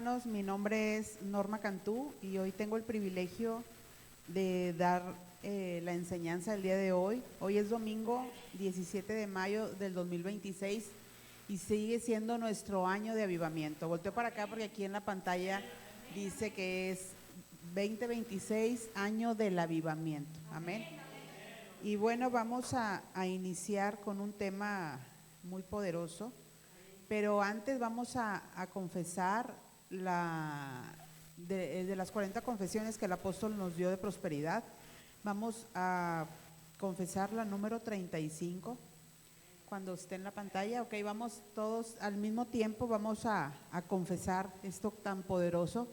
hermanos, mi nombre es Norma Cantú y hoy tengo el privilegio de dar la enseñanza del día de hoy. Hoy es domingo 17 de mayo del 2026 y sigue siendo nuestro año de avivamiento. Volteo para acá porque aquí en la pantalla dice que es 2026, año del avivamiento. Amén. Y bueno, vamos a iniciar con un tema muy poderoso. Pero antes vamos a confesar de las 40 confesiones que el apóstol nos dio de prosperidad. Vamos a confesar la número 35, cuando esté en la pantalla. Ok, vamos todos al mismo tiempo, vamos a confesar esto tan poderoso. 1,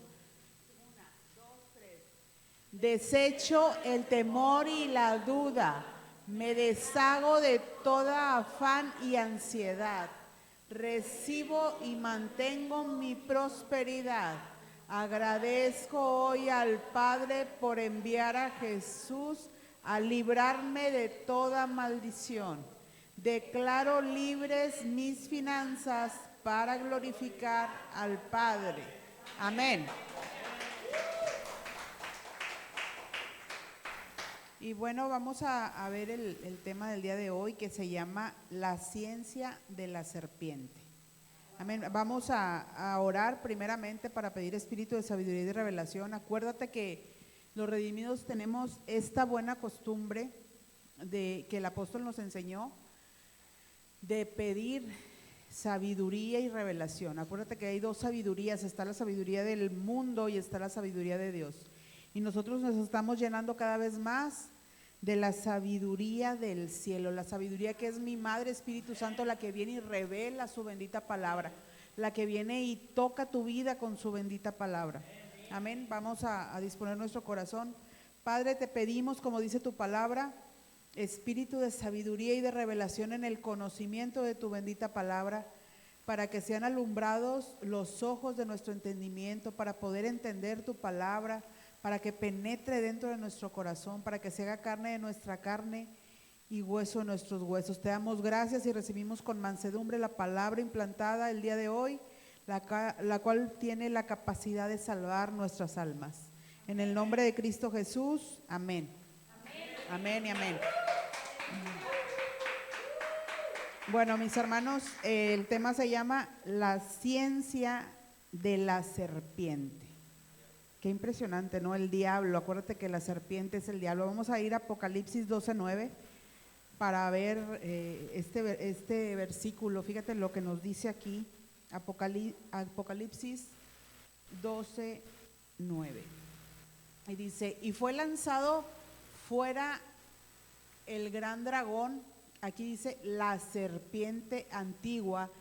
2, 3. Desecho el temor y la duda, me deshago de toda afán y ansiedad. Recibo y mantengo mi prosperidad. Agradezco hoy al Padre por enviar a Jesús a librarme de toda maldición. Declaro libres mis finanzas para glorificar al Padre. Amén. Y bueno, vamos a ver el tema del día de hoy, que se llama la ciencia de la serpiente. Amén. Vamos a orar primeramente para pedir espíritu de sabiduría y de revelación. Acuérdate que los redimidos tenemos esta buena costumbre que el apóstol nos enseñó, de pedir sabiduría y revelación. Acuérdate que hay dos sabidurías: está la sabiduría del mundo y está la sabiduría de Dios. Y nosotros nos estamos llenando cada vez más de la sabiduría del cielo, la sabiduría que es mi Madre Espíritu Santo, la que viene y revela su bendita palabra, la que viene y toca tu vida con su bendita palabra. Amén. Vamos a disponer nuestro corazón. Padre, te pedimos, como dice tu palabra, espíritu de sabiduría y de revelación en el conocimiento de tu bendita palabra, para que sean alumbrados los ojos de nuestro entendimiento, para poder entender tu palabra, para que penetre dentro de nuestro corazón, para que se haga carne de nuestra carne y hueso de nuestros huesos. Te damos gracias y recibimos con mansedumbre la palabra implantada el día de hoy, la cual tiene la capacidad de salvar nuestras almas. En el nombre de Cristo Jesús, amén. Amén y amén. Bueno, mis hermanos, el tema se llama la ciencia de la serpiente. Qué impresionante, ¿no? El diablo, acuérdate que la serpiente es el diablo. Vamos a ir a Apocalipsis 12:9 para ver este versículo. Fíjate lo que nos dice aquí, Apocalipsis 12:9. Y dice, y fue lanzado fuera el gran dragón, aquí dice la serpiente antigua,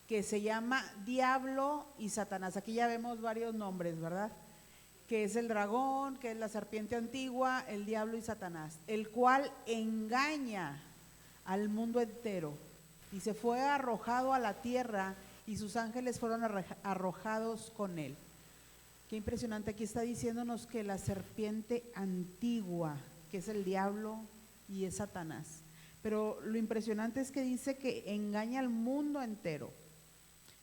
que se llama Diablo y Satanás. Aquí ya vemos varios nombres, ¿verdad? Que es el dragón, que es la serpiente antigua, el diablo y Satanás, el cual engaña al mundo entero. Y se fue arrojado a la tierra y sus ángeles fueron arrojados con él. Qué impresionante, aquí está diciéndonos que la serpiente antigua, que es el diablo y es Satanás. Pero lo impresionante es que dice que engaña al mundo entero.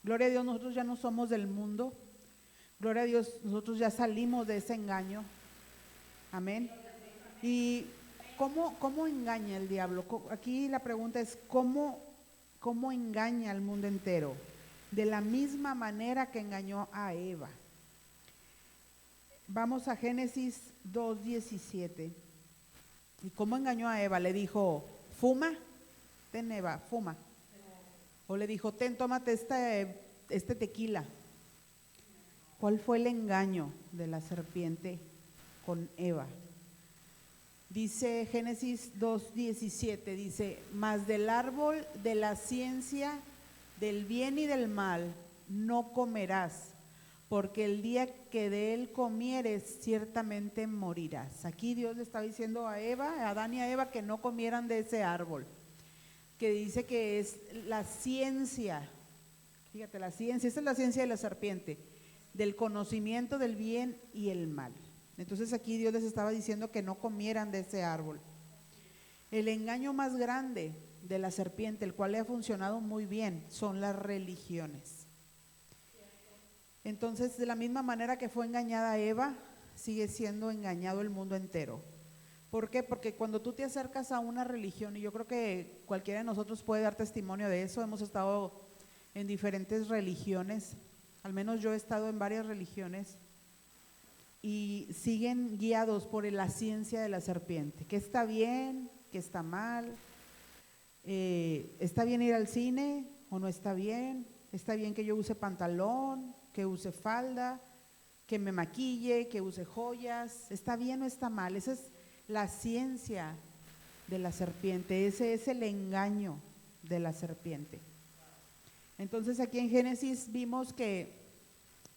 Gloria a Dios, nosotros ya no somos del mundo. Gloria a Dios, nosotros ya salimos de ese engaño. Amén. ¿Y cómo engaña el diablo? Aquí la pregunta es, ¿cómo engaña al mundo entero? De la misma manera que engañó a Eva. Vamos a Génesis 2:17. ¿Y cómo engañó a Eva? Le dijo, fuma, ten Eva, fuma. O le dijo, ten, tómate este tequila. ¿Cuál fue el engaño de la serpiente con Eva? Dice Génesis 2:17, dice, mas del árbol de la ciencia del bien y del mal no comerás, porque el día que de él comieres ciertamente morirás. Aquí Dios le está diciendo a Adán y a Eva, que no comieran de ese árbol, que dice que es la ciencia. Fíjate, la ciencia, esa es la ciencia de la serpiente, del conocimiento del bien y el mal. Entonces aquí Dios les estaba diciendo que no comieran de ese árbol. El engaño más grande de la serpiente, el cual le ha funcionado muy bien, son las religiones. Entonces, de la misma manera que fue engañada Eva, sigue siendo engañado el mundo entero. ¿Por qué? Porque cuando tú te acercas a una religión, y yo creo que cualquiera de nosotros puede dar testimonio de eso, hemos estado en diferentes religiones, al menos yo he estado en varias religiones, y siguen guiados por la ciencia de la serpiente, que está bien, que está mal, está bien ir al cine o no está bien que yo use pantalón, que use falda, que me maquille, que use joyas, está bien o está mal. Esa es la ciencia de la serpiente, ese es el engaño de la serpiente. Entonces aquí en Génesis vimos que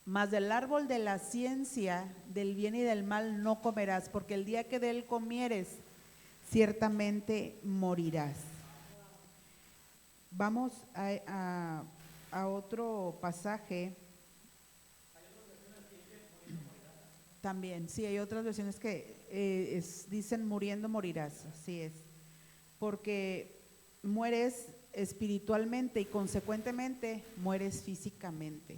mas del árbol de la ciencia del bien y del mal no comerás, porque el día que de él comieres, ciertamente morirás. Vamos a otro pasaje. También, sí, hay otras versiones que dicen muriendo morirás, así es, porque mueres espiritualmente y consecuentemente mueres físicamente.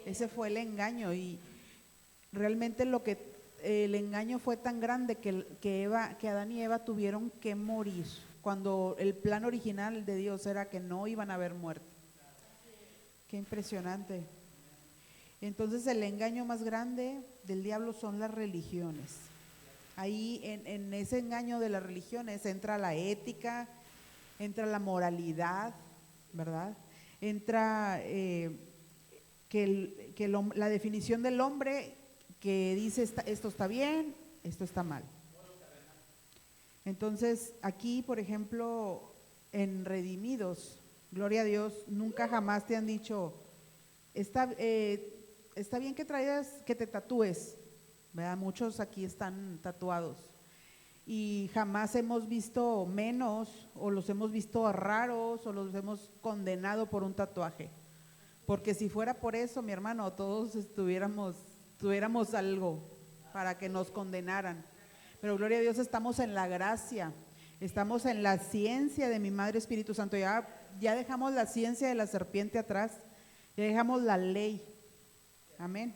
Ese fue el engaño y realmente el engaño fue tan grande que Adán y Eva tuvieron que morir, cuando el plan original de Dios era que no iban a haber muerte. Qué impresionante. Entonces el engaño más grande del diablo son las religiones. Ahí en ese engaño de las religiones entra la ética, entra la moralidad, ¿verdad? Entra la definición del hombre que dice esto está bien, esto está mal. Entonces aquí, por ejemplo, en Redimidos, gloria a Dios, nunca jamás te han dicho, está bien que te tatúes, ¿verdad? Muchos aquí están tatuados y jamás hemos visto menos o los hemos visto raros o los hemos condenado por un tatuaje, porque si fuera por eso, mi hermano, todos tuviéramos algo para que nos condenaran, pero gloria a Dios estamos en la gracia, estamos en la ciencia de mi Madre Espíritu Santo, ya dejamos la ciencia de la serpiente atrás, ya dejamos la ley. Amén.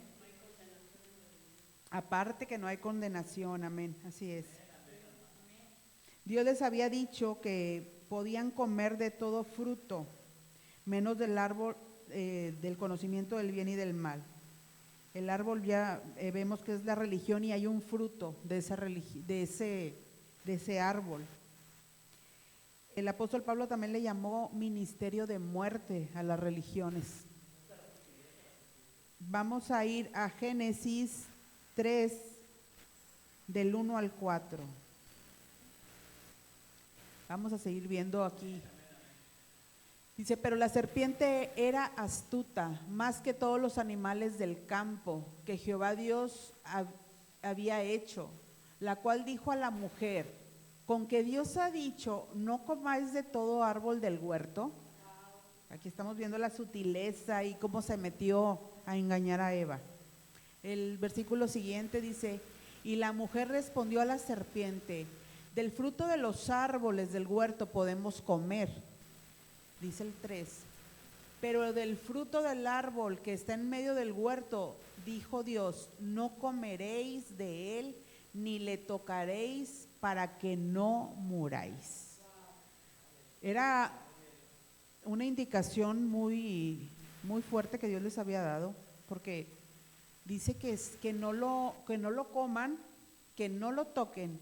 Aparte que no hay condenación, amén, así es. Dios les había dicho que podían comer de todo fruto, menos del árbol del conocimiento del bien y del mal. El árbol ya vemos que es la religión y hay un fruto de ese árbol. El apóstol Pablo también le llamó ministerio de muerte a las religiones. Vamos a ir a Génesis 3, del 1 al 4. Vamos a seguir viendo aquí. Dice, pero la serpiente era astuta, más que todos los animales del campo que Jehová Dios había hecho, la cual dijo a la mujer, con que Dios ha dicho, no comáis de todo árbol del huerto. Aquí estamos viendo la sutileza y cómo se metió a engañar a Eva. El versículo siguiente dice, y la mujer respondió a la serpiente, del fruto de los árboles del huerto podemos comer. Dice el 3, pero del fruto del árbol que está en medio del huerto, dijo Dios, no comeréis de él, ni le tocaréis para que no muráis. Era una indicación muy, muy fuerte que Dios les había dado, porque dice que no lo coman, que no lo toquen,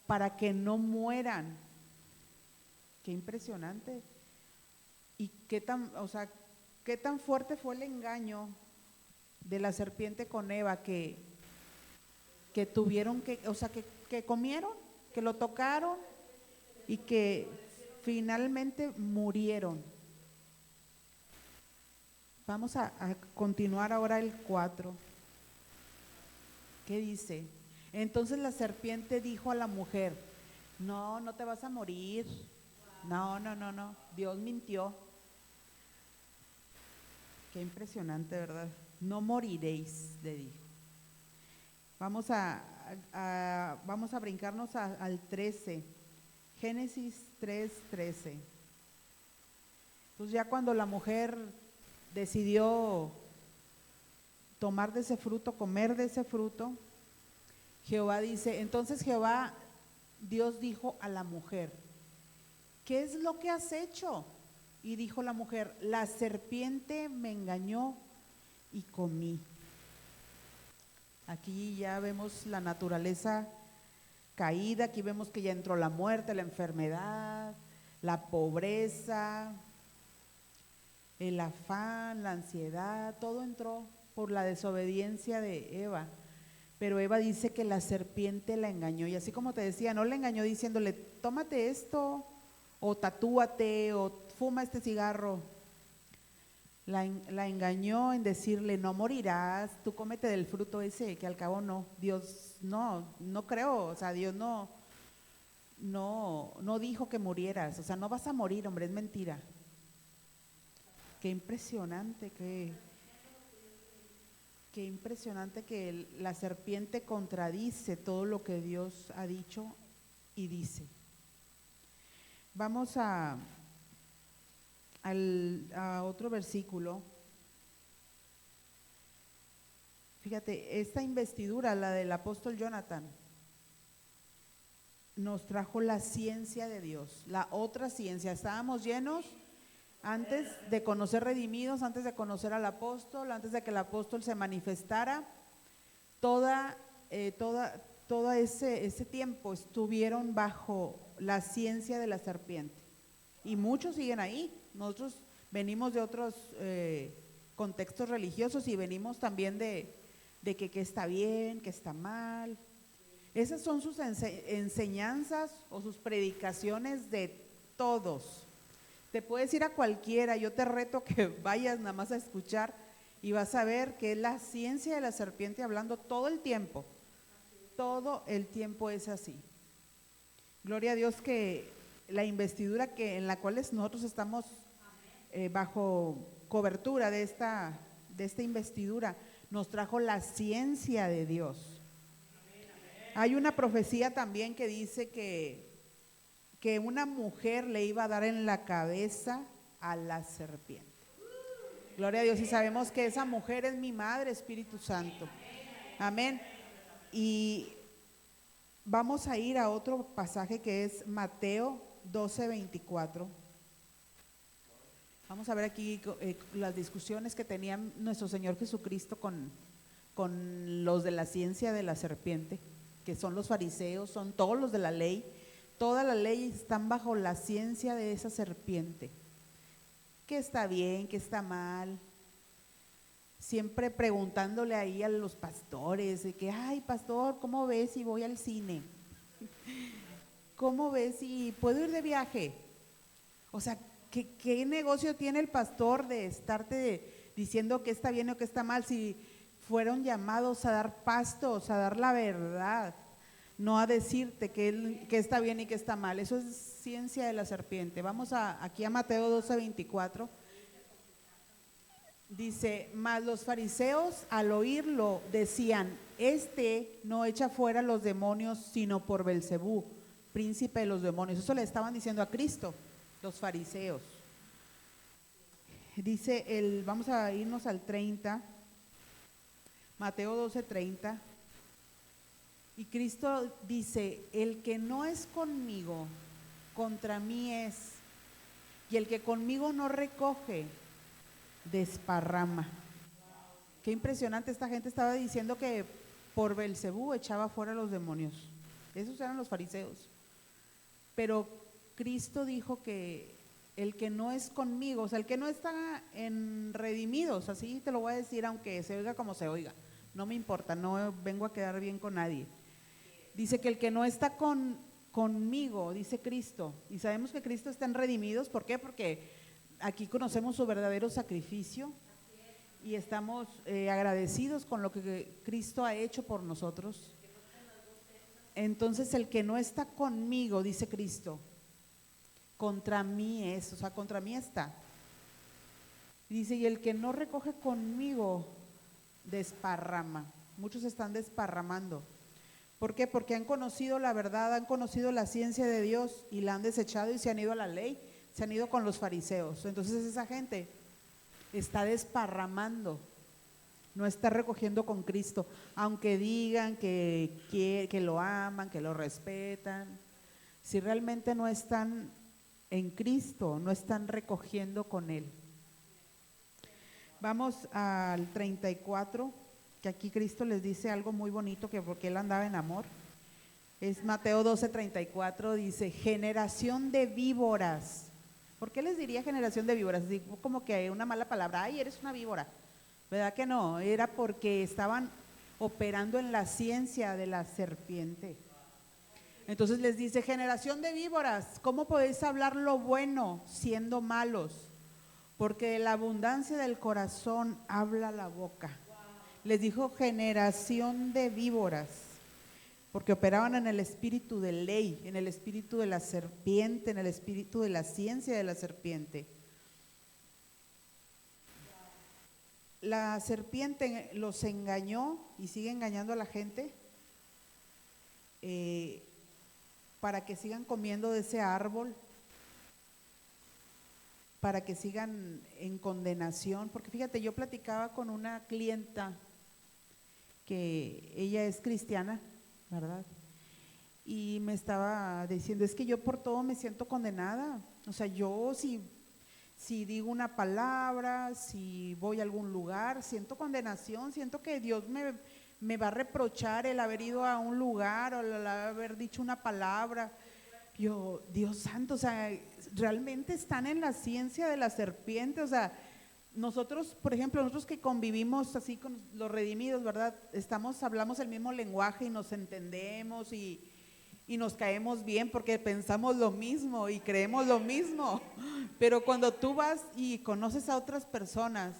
para que no mueran. Qué impresionante. Y qué tan fuerte fue el engaño de la serpiente con Eva que tuvieron que comieron, que lo tocaron y que finalmente murieron. Vamos a continuar ahora el 4. ¿Qué dice? Entonces la serpiente dijo a la mujer, no te vas a morir. No, Dios mintió. Qué impresionante, ¿verdad? No moriréis, le dijo. Vamos a brincarnos al 13, Génesis 3:13. Entonces ya cuando la mujer decidió tomar de ese fruto, comer de ese fruto, Jehová dice, entonces Jehová, Dios dijo a la mujer, ¿qué es lo que has hecho? Y dijo la mujer, la serpiente me engañó y comí. Aquí ya vemos la naturaleza caída, aquí vemos que ya entró la muerte, la enfermedad, la pobreza, el afán, la ansiedad, todo entró por la desobediencia de Eva. Pero Eva dice que la serpiente la engañó, y así como te decía, no la engañó diciéndole, tómate esto, o tatúate, o fuma este cigarro. La engañó en decirle, no morirás, tú cómete del fruto ese, que al cabo no, Dios no creo, o sea, Dios no dijo que murieras, o sea, no vas a morir, hombre, es mentira. Qué impresionante, qué impresionante que la serpiente contradice todo lo que Dios ha dicho y dice. Vamos a otro versículo. Fíjate, esta investidura, la del apóstol Jonathan, nos trajo la ciencia de Dios, la otra ciencia. Estábamos llenos antes de conocer redimidos, antes de conocer al apóstol, antes de que el apóstol se manifestara, todo ese tiempo estuvieron bajo la ciencia de la serpiente. Y muchos siguen ahí. Nosotros venimos de otros contextos religiosos y venimos también de que está bien, que está mal. Esas son sus enseñanzas o sus predicaciones de todos. Te puedes ir a cualquiera, yo te reto que vayas nada más a escuchar y vas a ver que es la ciencia de la serpiente hablando todo el tiempo es así. Gloria a Dios que la investidura en la cual nosotros estamos bajo cobertura de esta investidura nos trajo la ciencia de Dios. Hay una profecía también que dice que una mujer le iba a dar en la cabeza a la serpiente. Gloria a Dios, y sabemos que esa mujer es mi madre, Espíritu Santo. Amén. Y vamos a ir a otro pasaje que es Mateo 12:24. Vamos a ver aquí las discusiones que tenía nuestro Señor Jesucristo con los de la ciencia de la serpiente, que son los fariseos, son todos los de la ley. Toda la ley están bajo la ciencia de esa serpiente. ¿Qué está bien? ¿Qué está mal? Siempre preguntándole ahí a los pastores de que, ay, pastor, ¿cómo ves si voy al cine? ¿Cómo ves si puedo ir de viaje? O sea, ¿qué negocio tiene el pastor de estarte diciendo que está bien o que está mal si fueron llamados a dar pastos, a dar la verdad? No a decirte que está bien y que está mal. Eso es ciencia de la serpiente. Vamos aquí a Mateo 12:24. Dice, mas los fariseos al oírlo decían, este no echa fuera los demonios sino por Belcebú, príncipe de los demonios. Eso le estaban diciendo a Cristo, los fariseos. Dice, vamos a irnos al 30, Mateo 12:30. Y Cristo dice, el que no es conmigo, contra mí es, y el que conmigo no recoge, desparrama. Qué impresionante, esta gente estaba diciendo que por Belcebú echaba fuera a los demonios. Esos eran los fariseos. Pero Cristo dijo que el que no es conmigo, o sea, el que no está en redimidos, así te lo voy a decir, aunque se oiga como se oiga, no me importa, no vengo a quedar bien con nadie. Dice que el que no está conmigo, dice Cristo, y sabemos que Cristo está en redimidos. ¿Por qué? Porque aquí conocemos su verdadero sacrificio y estamos agradecidos con lo que Cristo ha hecho por nosotros. Entonces el que no está conmigo, dice Cristo, contra mí es, o sea, contra mí está. Dice, y el que no recoge conmigo, desparrama. Muchos están desparramando. ¿Por qué? Porque han conocido la verdad, han conocido la ciencia de Dios y la han desechado y se han ido a la ley, se han ido con los fariseos. Entonces esa gente está desparramando no está recogiendo con Cristo, aunque digan que lo aman, que lo respetan, si realmente no están en Cristo, no están recogiendo con Él. Vamos al 34, que aquí Cristo les dice algo muy bonito, que porque Él andaba en amor. Es Mateo 12:34, dice, generación de víboras. ¿Por qué les diría generación de víboras? Digo como que una mala palabra, ay, eres una víbora. ¿Verdad que no? Era porque estaban operando en la ciencia de la serpiente. Entonces les dice, generación de víboras, ¿cómo podéis hablar lo bueno siendo malos? Porque de la abundancia del corazón habla la boca. Les dijo generación de víboras, porque operaban en el espíritu de ley, en el espíritu de la serpiente, en el espíritu de la ciencia de la serpiente. La serpiente los engañó y sigue engañando a la gente para que sigan comiendo de ese árbol, para que sigan en condenación. Porque fíjate, yo platicaba con una clienta que ella es cristiana, ¿verdad? Y me estaba diciendo, es que yo por todo me siento condenada. O sea, yo si digo una palabra, si voy a algún lugar, siento condenación, siento que Dios me va a reprochar el haber ido a un lugar o el haber dicho una palabra. Yo, Dios santo, o sea, realmente están en la ciencia de la serpiente. O sea, nosotros, por ejemplo, nosotros que convivimos así con los redimidos, ¿verdad? Hablamos el mismo lenguaje y nos entendemos y nos caemos bien porque pensamos lo mismo y creemos lo mismo. Pero cuando tú vas y conoces a otras personas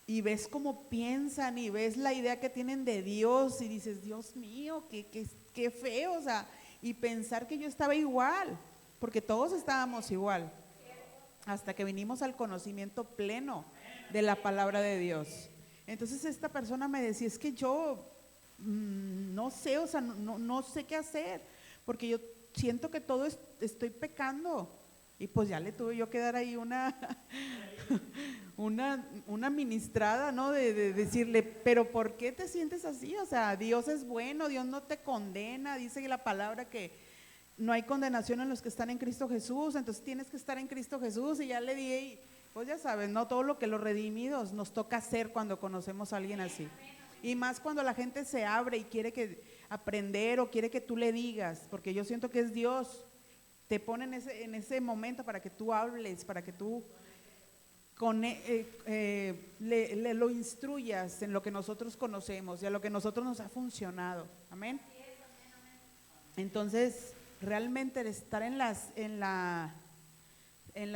y ves cómo piensan y ves la idea que tienen de Dios y dices, Dios mío, qué feo, o sea, y pensar que yo estaba igual, porque todos estábamos igual, hasta que vinimos al conocimiento pleno de la palabra de Dios. Entonces esta persona me decía, es que yo no sé, o sea, no sé qué hacer, porque yo siento que todo estoy pecando. Y pues ya le tuve yo que dar ahí una ministrada, ¿no? De decirle, pero ¿por qué te sientes así? O sea, Dios es bueno, Dios no te condena, dice la palabra que no hay condenación en los que están en Cristo Jesús, entonces tienes que estar en Cristo Jesús. Y ya le di, pues ya sabes, ¿no? Todo lo que los redimidos nos toca hacer cuando conocemos a alguien así. Y más cuando la gente se abre y quiere aprender o quiere que tú le digas, porque yo siento que es Dios, te pone en ese momento para que tú hables, para que tú le lo instruyas en lo que nosotros conocemos y a lo que nosotros nos ha funcionado. Amén. Entonces, realmente estar en la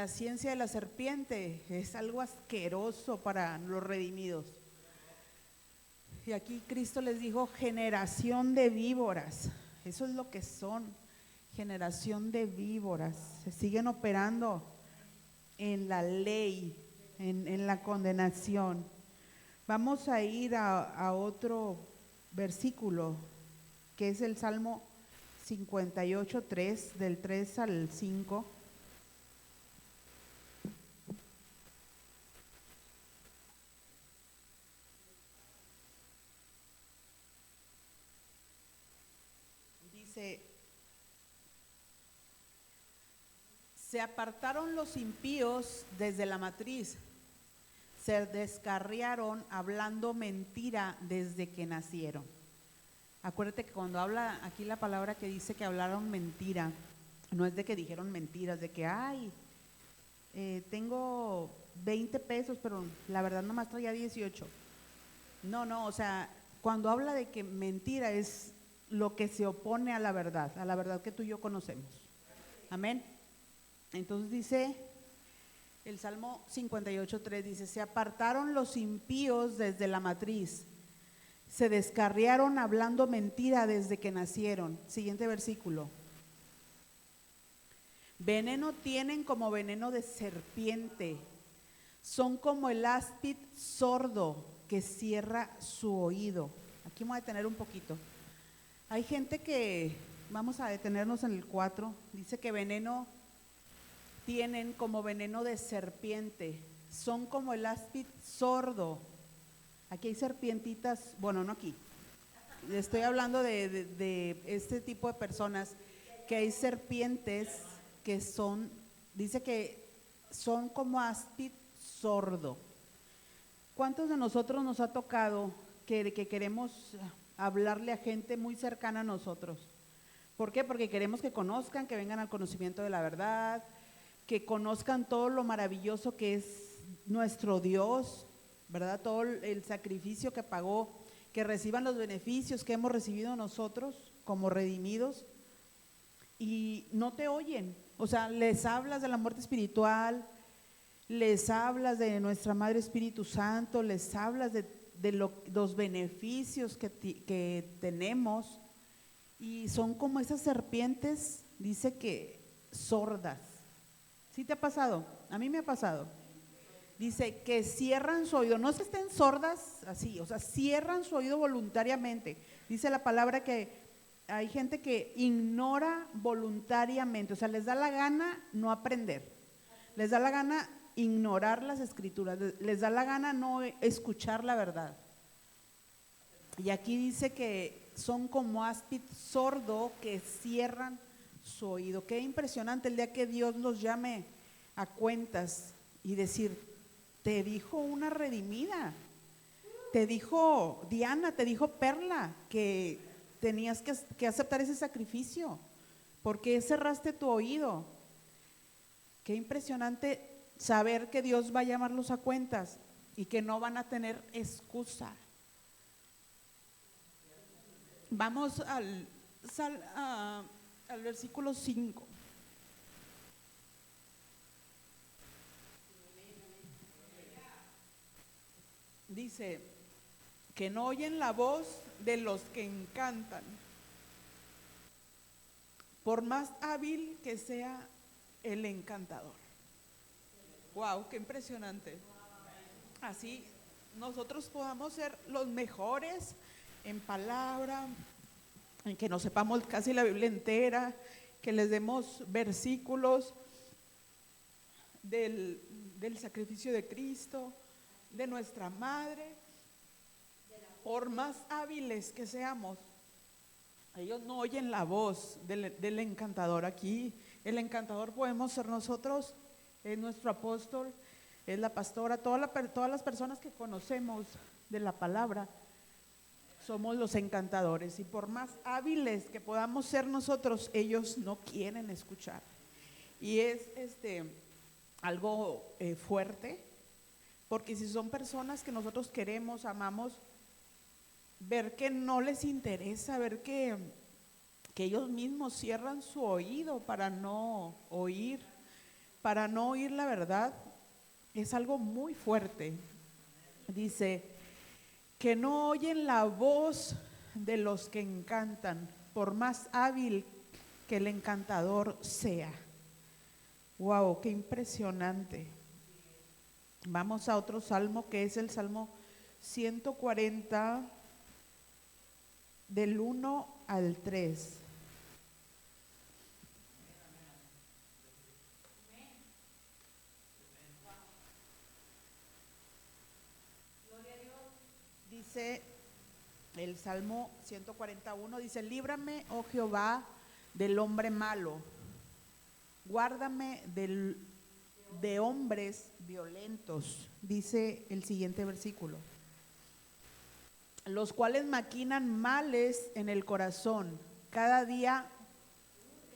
ciencia de la serpiente es algo asqueroso para los redimidos. Y aquí Cristo les dijo generación de víboras. Eso es lo que son, generación de víboras. Se siguen operando en la ley, en la condenación. Vamos a ir a otro versículo, que es el Salmo 58:3, del 3 al 5. Dice, se apartaron los impíos desde la matriz, se descarriaron hablando mentira desde que nacieron. Acuérdate que cuando habla aquí la palabra que dice que hablaron mentira, no es de que dijeron mentiras, de que ay, tengo 20 pesos, pero la verdad nomás traía 18. No, o sea, cuando habla de que mentira es lo que se opone a la verdad que tú y yo conocemos. Amén. Entonces dice el Salmo 58:3, dice, se apartaron los impíos desde la matriz, se descarriaron hablando mentira desde que nacieron. Siguiente versículo. Veneno tienen como veneno de serpiente, son como el áspid sordo que cierra su oído. Aquí me voy a detener un poquito. Hay gente que, vamos a detenernos en el 4, dice que veneno tienen como veneno de serpiente, son como el áspid sordo Aquí hay serpientitas, bueno, no aquí. Estoy hablando de este tipo de personas, que hay serpientes que son, dice que son como áspid sordo. ¿Cuántos de nosotros nos ha tocado que queremos hablarle a gente muy cercana a nosotros? ¿Por qué? Porque queremos que conozcan, que vengan al conocimiento de la verdad, que conozcan todo lo maravilloso que es nuestro Dios, ¿verdad? Todo el sacrificio que pagó, que reciban los beneficios que hemos recibido nosotros como redimidos, y no te oyen. O sea, les hablas de la muerte espiritual, les hablas de nuestra Madre Espíritu Santo, les hablas de los beneficios que tenemos, y son como esas serpientes, dice que sordas. ¿Sí te ha pasado? A mí me ha pasado. Dice que cierran su oído, no es que estén sordas así, o sea, cierran su oído voluntariamente. Dice la palabra que hay gente que ignora voluntariamente, o sea, les da la gana no aprender, les da la gana ignorar las escrituras, les da la gana no escuchar la verdad. Y aquí dice que son como áspid sordo que cierran su oído. Qué impresionante el día que Dios los llame a cuentas y decir: te dijo una redimida, te dijo Diana, te dijo Perla que tenías que aceptar ese sacrificio. ¿Por qué cerraste tu oído? Qué impresionante saber que Dios va a llamarlos a cuentas y que no van a tener excusa. Vamos al versículo 5. Dice que no oyen la voz de los que encantan, por más hábil que sea el encantador. Wow, qué impresionante. Así nosotros podamos ser los mejores en palabra, en que nos sepamos casi la Biblia entera, que les demos versículos del sacrificio de Cristo, de nuestra Madre, por más hábiles que seamos, ellos no oyen la voz del encantador. Aquí el encantador podemos ser nosotros, es nuestro apóstol, es la pastora, todas las personas que conocemos de la palabra, somos los encantadores. Y por más hábiles que podamos ser nosotros, ellos no quieren escuchar. Y es algo fuerte, porque si son personas que nosotros queremos, amamos, ver que no les interesa, ver que ellos mismos cierran su oído para no oír la verdad, es algo muy fuerte. Dice que no oyen la voz de los que encantan, por más hábil que el encantador sea. Wow, qué impresionante. Vamos a otro salmo, que es el Salmo 140, del 1 al 3. Dice el Salmo 141, dice: líbrame, oh Jehová, del hombre malo, guárdame de hombres violentos. Dice el siguiente versículo: los cuales maquinan males en el corazón, cada día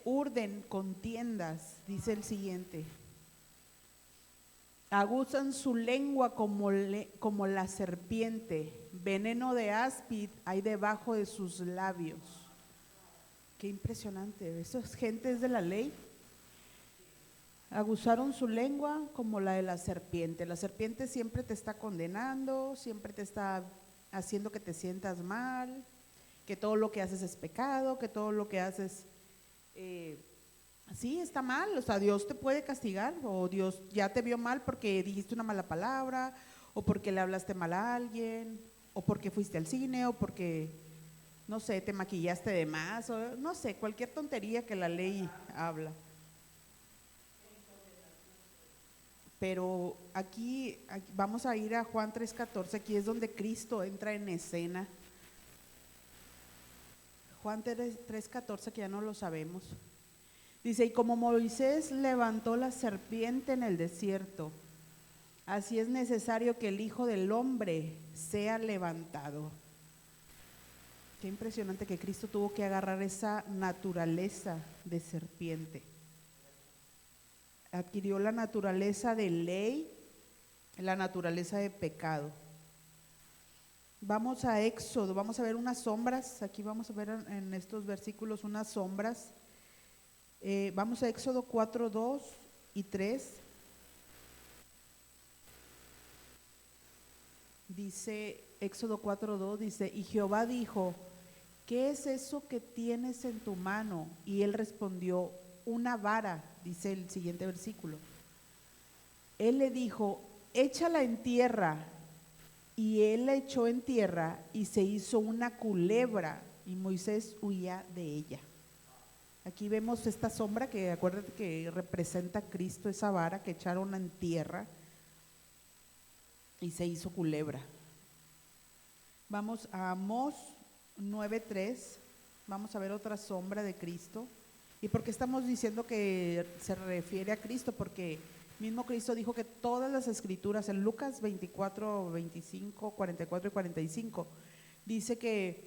urden contiendas. Dice el siguiente: aguzan su lengua como la serpiente, veneno de áspid hay debajo de sus labios. Qué impresionante, esas gentes de la ley aguzaron su lengua como la de la serpiente. La serpiente siempre te está condenando, siempre te está haciendo que te sientas mal, que todo lo que haces es pecado, que todo lo que haces sí está mal. O sea, Dios te puede castigar, o Dios ya te vio mal porque dijiste una mala palabra, o porque le hablaste mal a alguien, o porque fuiste al cine, o porque, no sé, te maquillaste de más, o no sé, cualquier tontería que la ley habla. Pero aquí vamos a ir a Juan 3:14, aquí es donde Cristo entra en escena. Juan 3:14, que ya no lo sabemos. Dice, y como Moisés levantó la serpiente en el desierto, así es necesario que el Hijo del Hombre sea levantado. Qué impresionante que Cristo tuvo que agarrar esa naturaleza de serpiente. Adquirió la naturaleza de ley, la naturaleza de pecado. Vamos a Éxodo, vamos a ver unas sombras, aquí vamos a ver en estos versículos unas sombras. Vamos a Éxodo 4:2 y 3. Dice, Éxodo 4:2 dice, y Jehová dijo, ¿qué es eso que tienes en tu mano? Y él respondió, una vara, dice el siguiente versículo. Él le dijo, échala en tierra. Y él la echó en tierra y se hizo una culebra y Moisés huía de ella. Aquí vemos esta sombra que acuérdate que representa a Cristo, esa vara que echaron en tierra y se hizo culebra. Vamos a Amós 9:3, vamos a ver otra sombra de Cristo. ¿Y por qué estamos diciendo que se refiere a Cristo? Porque mismo Cristo dijo que todas las escrituras, en Lucas 24, 25, 44 y 45, dice que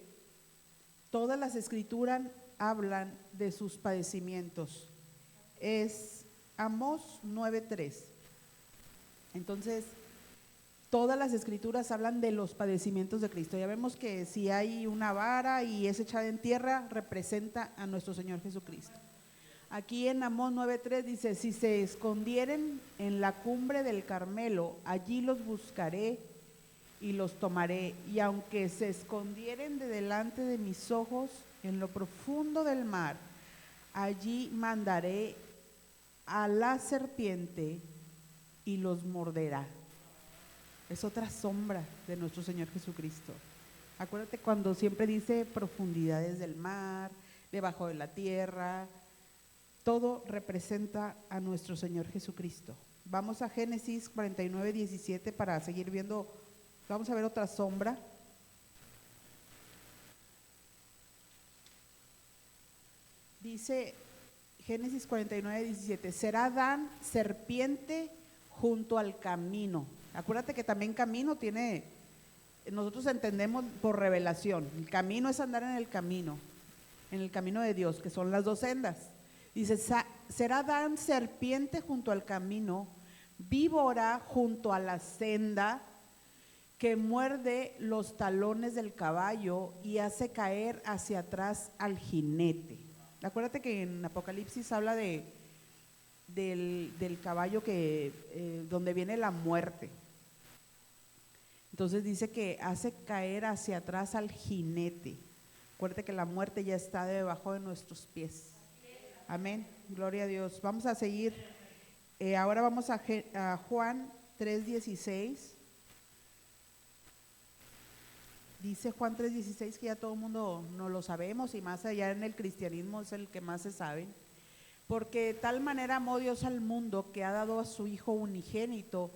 todas las escrituras hablan de sus padecimientos. Es Amós 9:3. Entonces, todas las escrituras hablan de los padecimientos de Cristo. Ya vemos que si hay una vara y es echada en tierra, representa a nuestro Señor Jesucristo. Aquí en Amós 9:3 dice, si se escondieren en la cumbre del Carmelo, allí los buscaré y los tomaré. Y aunque se escondieren de delante de mis ojos en lo profundo del mar, allí mandaré a la serpiente y los morderá. Es otra sombra de nuestro Señor Jesucristo. Acuérdate cuando siempre dice profundidades del mar, debajo de la tierra, todo representa a nuestro Señor Jesucristo. Vamos a Génesis 49:17 para seguir viendo, vamos a ver otra sombra. Dice Génesis 49:17, será Adán serpiente junto al camino. Acuérdate que también camino tiene, nosotros entendemos por revelación, el camino es andar en el camino de Dios, que son las dos sendas. Dice, será Adán serpiente junto al camino, víbora junto a la senda, que muerde los talones del caballo y hace caer hacia atrás al jinete. Acuérdate que en Apocalipsis habla del caballo que donde viene la muerte. Entonces dice que hace caer hacia atrás al jinete. Acuérdate que la muerte ya está debajo de nuestros pies. Amén, gloria a Dios. Vamos a seguir, ahora vamos a Juan 3:16. Dice Juan 3:16 que ya todo el mundo no lo sabemos y más allá en el cristianismo es el que más se sabe. Porque de tal manera amó Dios al mundo que ha dado a su Hijo unigénito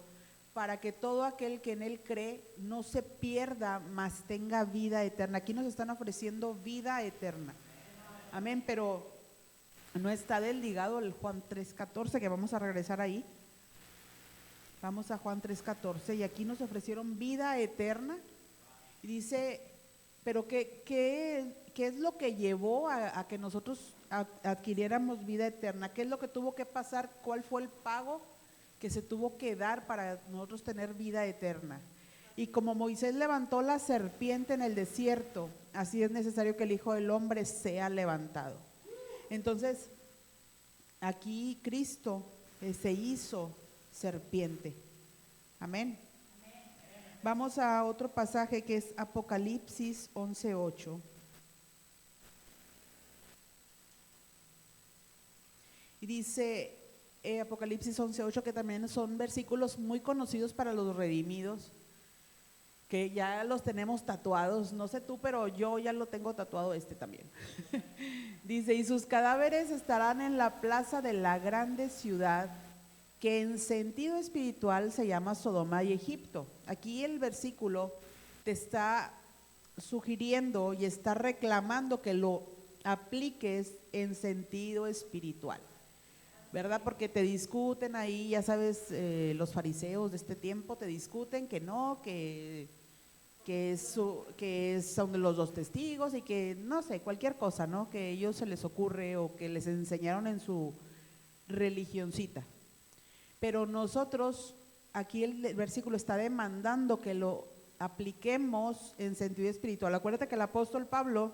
para que todo aquel que en él cree no se pierda, mas tenga vida eterna. Aquí nos están ofreciendo vida eterna. Amén, pero no está desligado el Juan 3:14, que vamos a regresar ahí. Vamos a Juan 3:14 y aquí nos ofrecieron vida eterna. Y dice, pero ¿qué es lo que llevó a que nosotros adquiriéramos vida eterna? ¿Qué es lo que tuvo que pasar? ¿Cuál fue el pago que se tuvo que dar para nosotros tener vida eterna? Y como Moisés levantó la serpiente en el desierto, así es necesario que el Hijo del Hombre sea levantado. Entonces, aquí Cristo se hizo serpiente. Amén. Vamos a otro pasaje que es Apocalipsis 11:8. Y dice Apocalipsis 11:8, que también son versículos muy conocidos para los redimidos, que ya los tenemos tatuados. No sé tú, pero yo ya lo tengo tatuado también. Dice, y sus cadáveres estarán en la plaza de la grande ciudad, que en sentido espiritual se llama Sodoma y Egipto. Aquí el versículo te está sugiriendo y está reclamando que lo apliques en sentido espiritual, ¿verdad? Porque te discuten ahí, ya sabes, los fariseos de este tiempo te discuten que no, son los dos testigos y que no sé, cualquier cosa, ¿no? Que a ellos se les ocurre o que les enseñaron en su religioncita. Pero nosotros, aquí el versículo está demandando que lo apliquemos en sentido espiritual. Acuérdate que el apóstol Pablo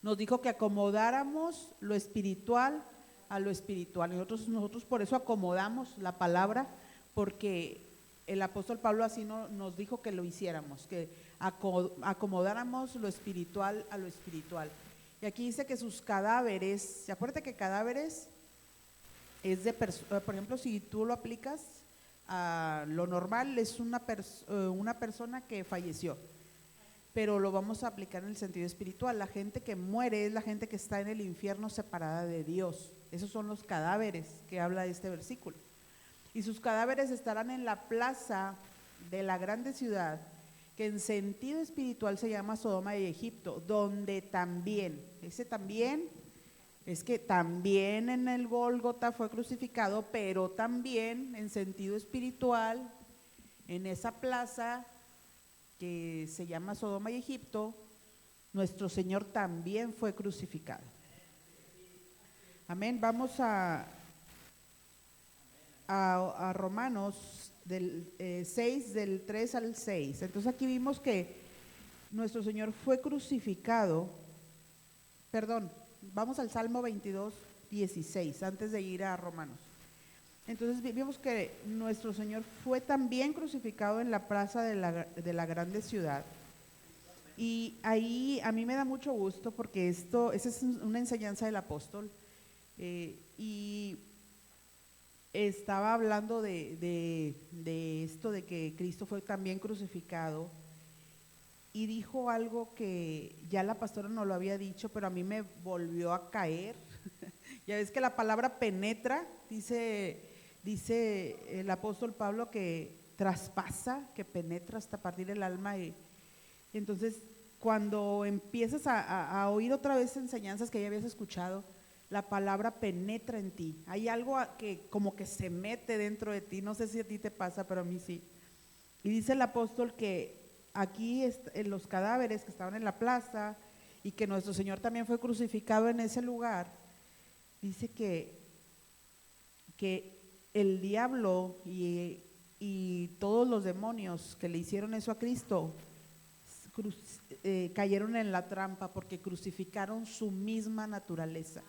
nos dijo que acomodáramos lo espiritual a lo espiritual. Nosotros por eso acomodamos la palabra, porque el apóstol Pablo así nos dijo que lo hiciéramos, que acomodáramos lo espiritual a lo espiritual. Y aquí dice que sus cadáveres, acuérdate que cadáveres es de por ejemplo, si tú lo aplicas a lo normal, es una persona que falleció, pero lo vamos a aplicar en el sentido espiritual. La gente que muere es la gente que está en el infierno separada de Dios. Esos son los cadáveres que habla este versículo. Y sus cadáveres estarán en la plaza de la grande ciudad, que en sentido espiritual se llama Sodoma y Egipto, donde también, ese también es que también en el Gólgota fue crucificado, pero también en sentido espiritual, en esa plaza que se llama Sodoma y Egipto, nuestro Señor también fue crucificado. Amén. Vamos a Romanos 6, del 3 al 6. Entonces aquí vimos que nuestro Señor fue crucificado, vamos al Salmo 22, 16, antes de ir a Romanos. Entonces vimos que nuestro Señor fue también crucificado en la plaza de la grande ciudad. Y ahí a mí me da mucho gusto porque esa es una enseñanza del apóstol. Y estaba hablando de esto, de que Cristo fue también crucificado. Y dijo algo que ya la pastora no lo había dicho, pero a mí me volvió a caer. Ya ves que la palabra penetra, dice el apóstol Pablo, que traspasa, que penetra hasta partir el alma. Y entonces, cuando empiezas a oír otra vez enseñanzas que ya habías escuchado, la palabra penetra en ti. Hay algo que como que se mete dentro de ti. No sé si a ti te pasa, pero a mí sí. Y dice el apóstol que aquí en los cadáveres que estaban en la plaza y que nuestro Señor también fue crucificado en ese lugar, dice que el diablo y todos los demonios que le hicieron eso a Cristo cayeron en la trampa porque crucificaron su misma naturaleza.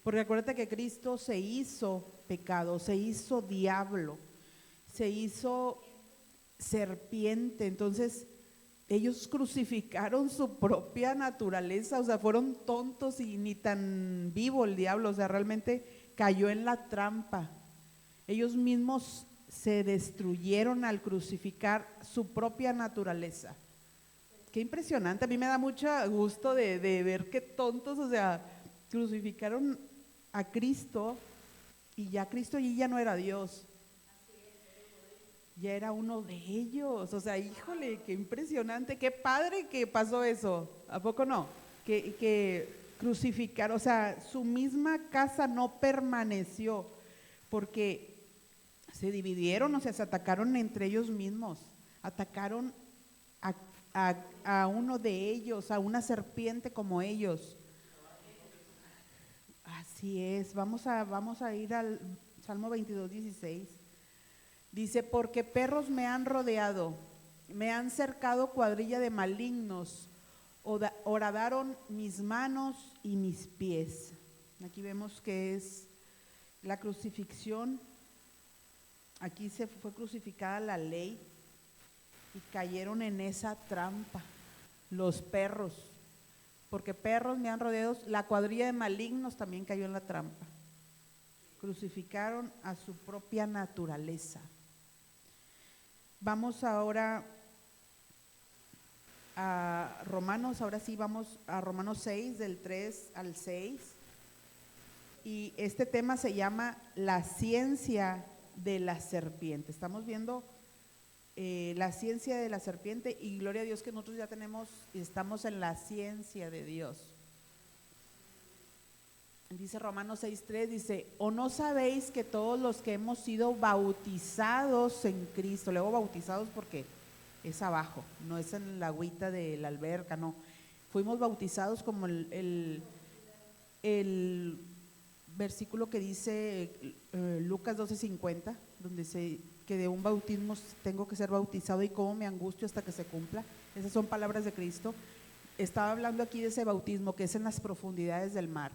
Porque acuérdate que Cristo se hizo pecado, se hizo diablo, se hizo serpiente. Entonces ellos crucificaron su propia naturaleza, o sea, fueron tontos y ni tan vivo el diablo, o sea, realmente cayó en la trampa. Ellos mismos se destruyeron al crucificar su propia naturaleza. Qué impresionante, a mí me da mucho gusto de ver qué tontos, o sea, crucificaron a Cristo y ya Cristo allí ya no era Dios, ya era uno de ellos. O sea, híjole, qué impresionante, qué padre que pasó eso, ¿a poco no? Que crucificaron, o sea, su misma casa no permaneció porque se dividieron, o sea, se atacaron entre ellos mismos, atacaron a uno de ellos, a una serpiente como ellos. Así es, vamos a ir al Salmo 22, 16. Dice, porque perros me han rodeado, me han cercado cuadrilla de malignos, horadaron mis manos y mis pies. Aquí vemos que es la crucifixión. Aquí se fue crucificada la ley y cayeron en esa trampa los perros, porque perros me han rodeado, la cuadrilla de malignos también cayó en la trampa. Crucificaron a su propia naturaleza. Vamos ahora a Romanos, ahora sí vamos a Romanos 6, del 3 al 6. Y este tema se llama la ciencia de la serpiente. Estamos viendo la ciencia de la serpiente, y gloria a Dios que nosotros ya tenemos y estamos en la ciencia de Dios. Dice Romanos 6:3, dice, ¿o no sabéis que todos los que hemos sido bautizados en Cristo, luego bautizados porque es abajo, no es en la agüita de la alberca, no, fuimos bautizados como el versículo que dice Lucas 12:50, donde dice que de un bautismo tengo que ser bautizado y cómo me angustio hasta que se cumpla? Esas son palabras de Cristo. Estaba hablando aquí de ese bautismo que es en las profundidades del mar.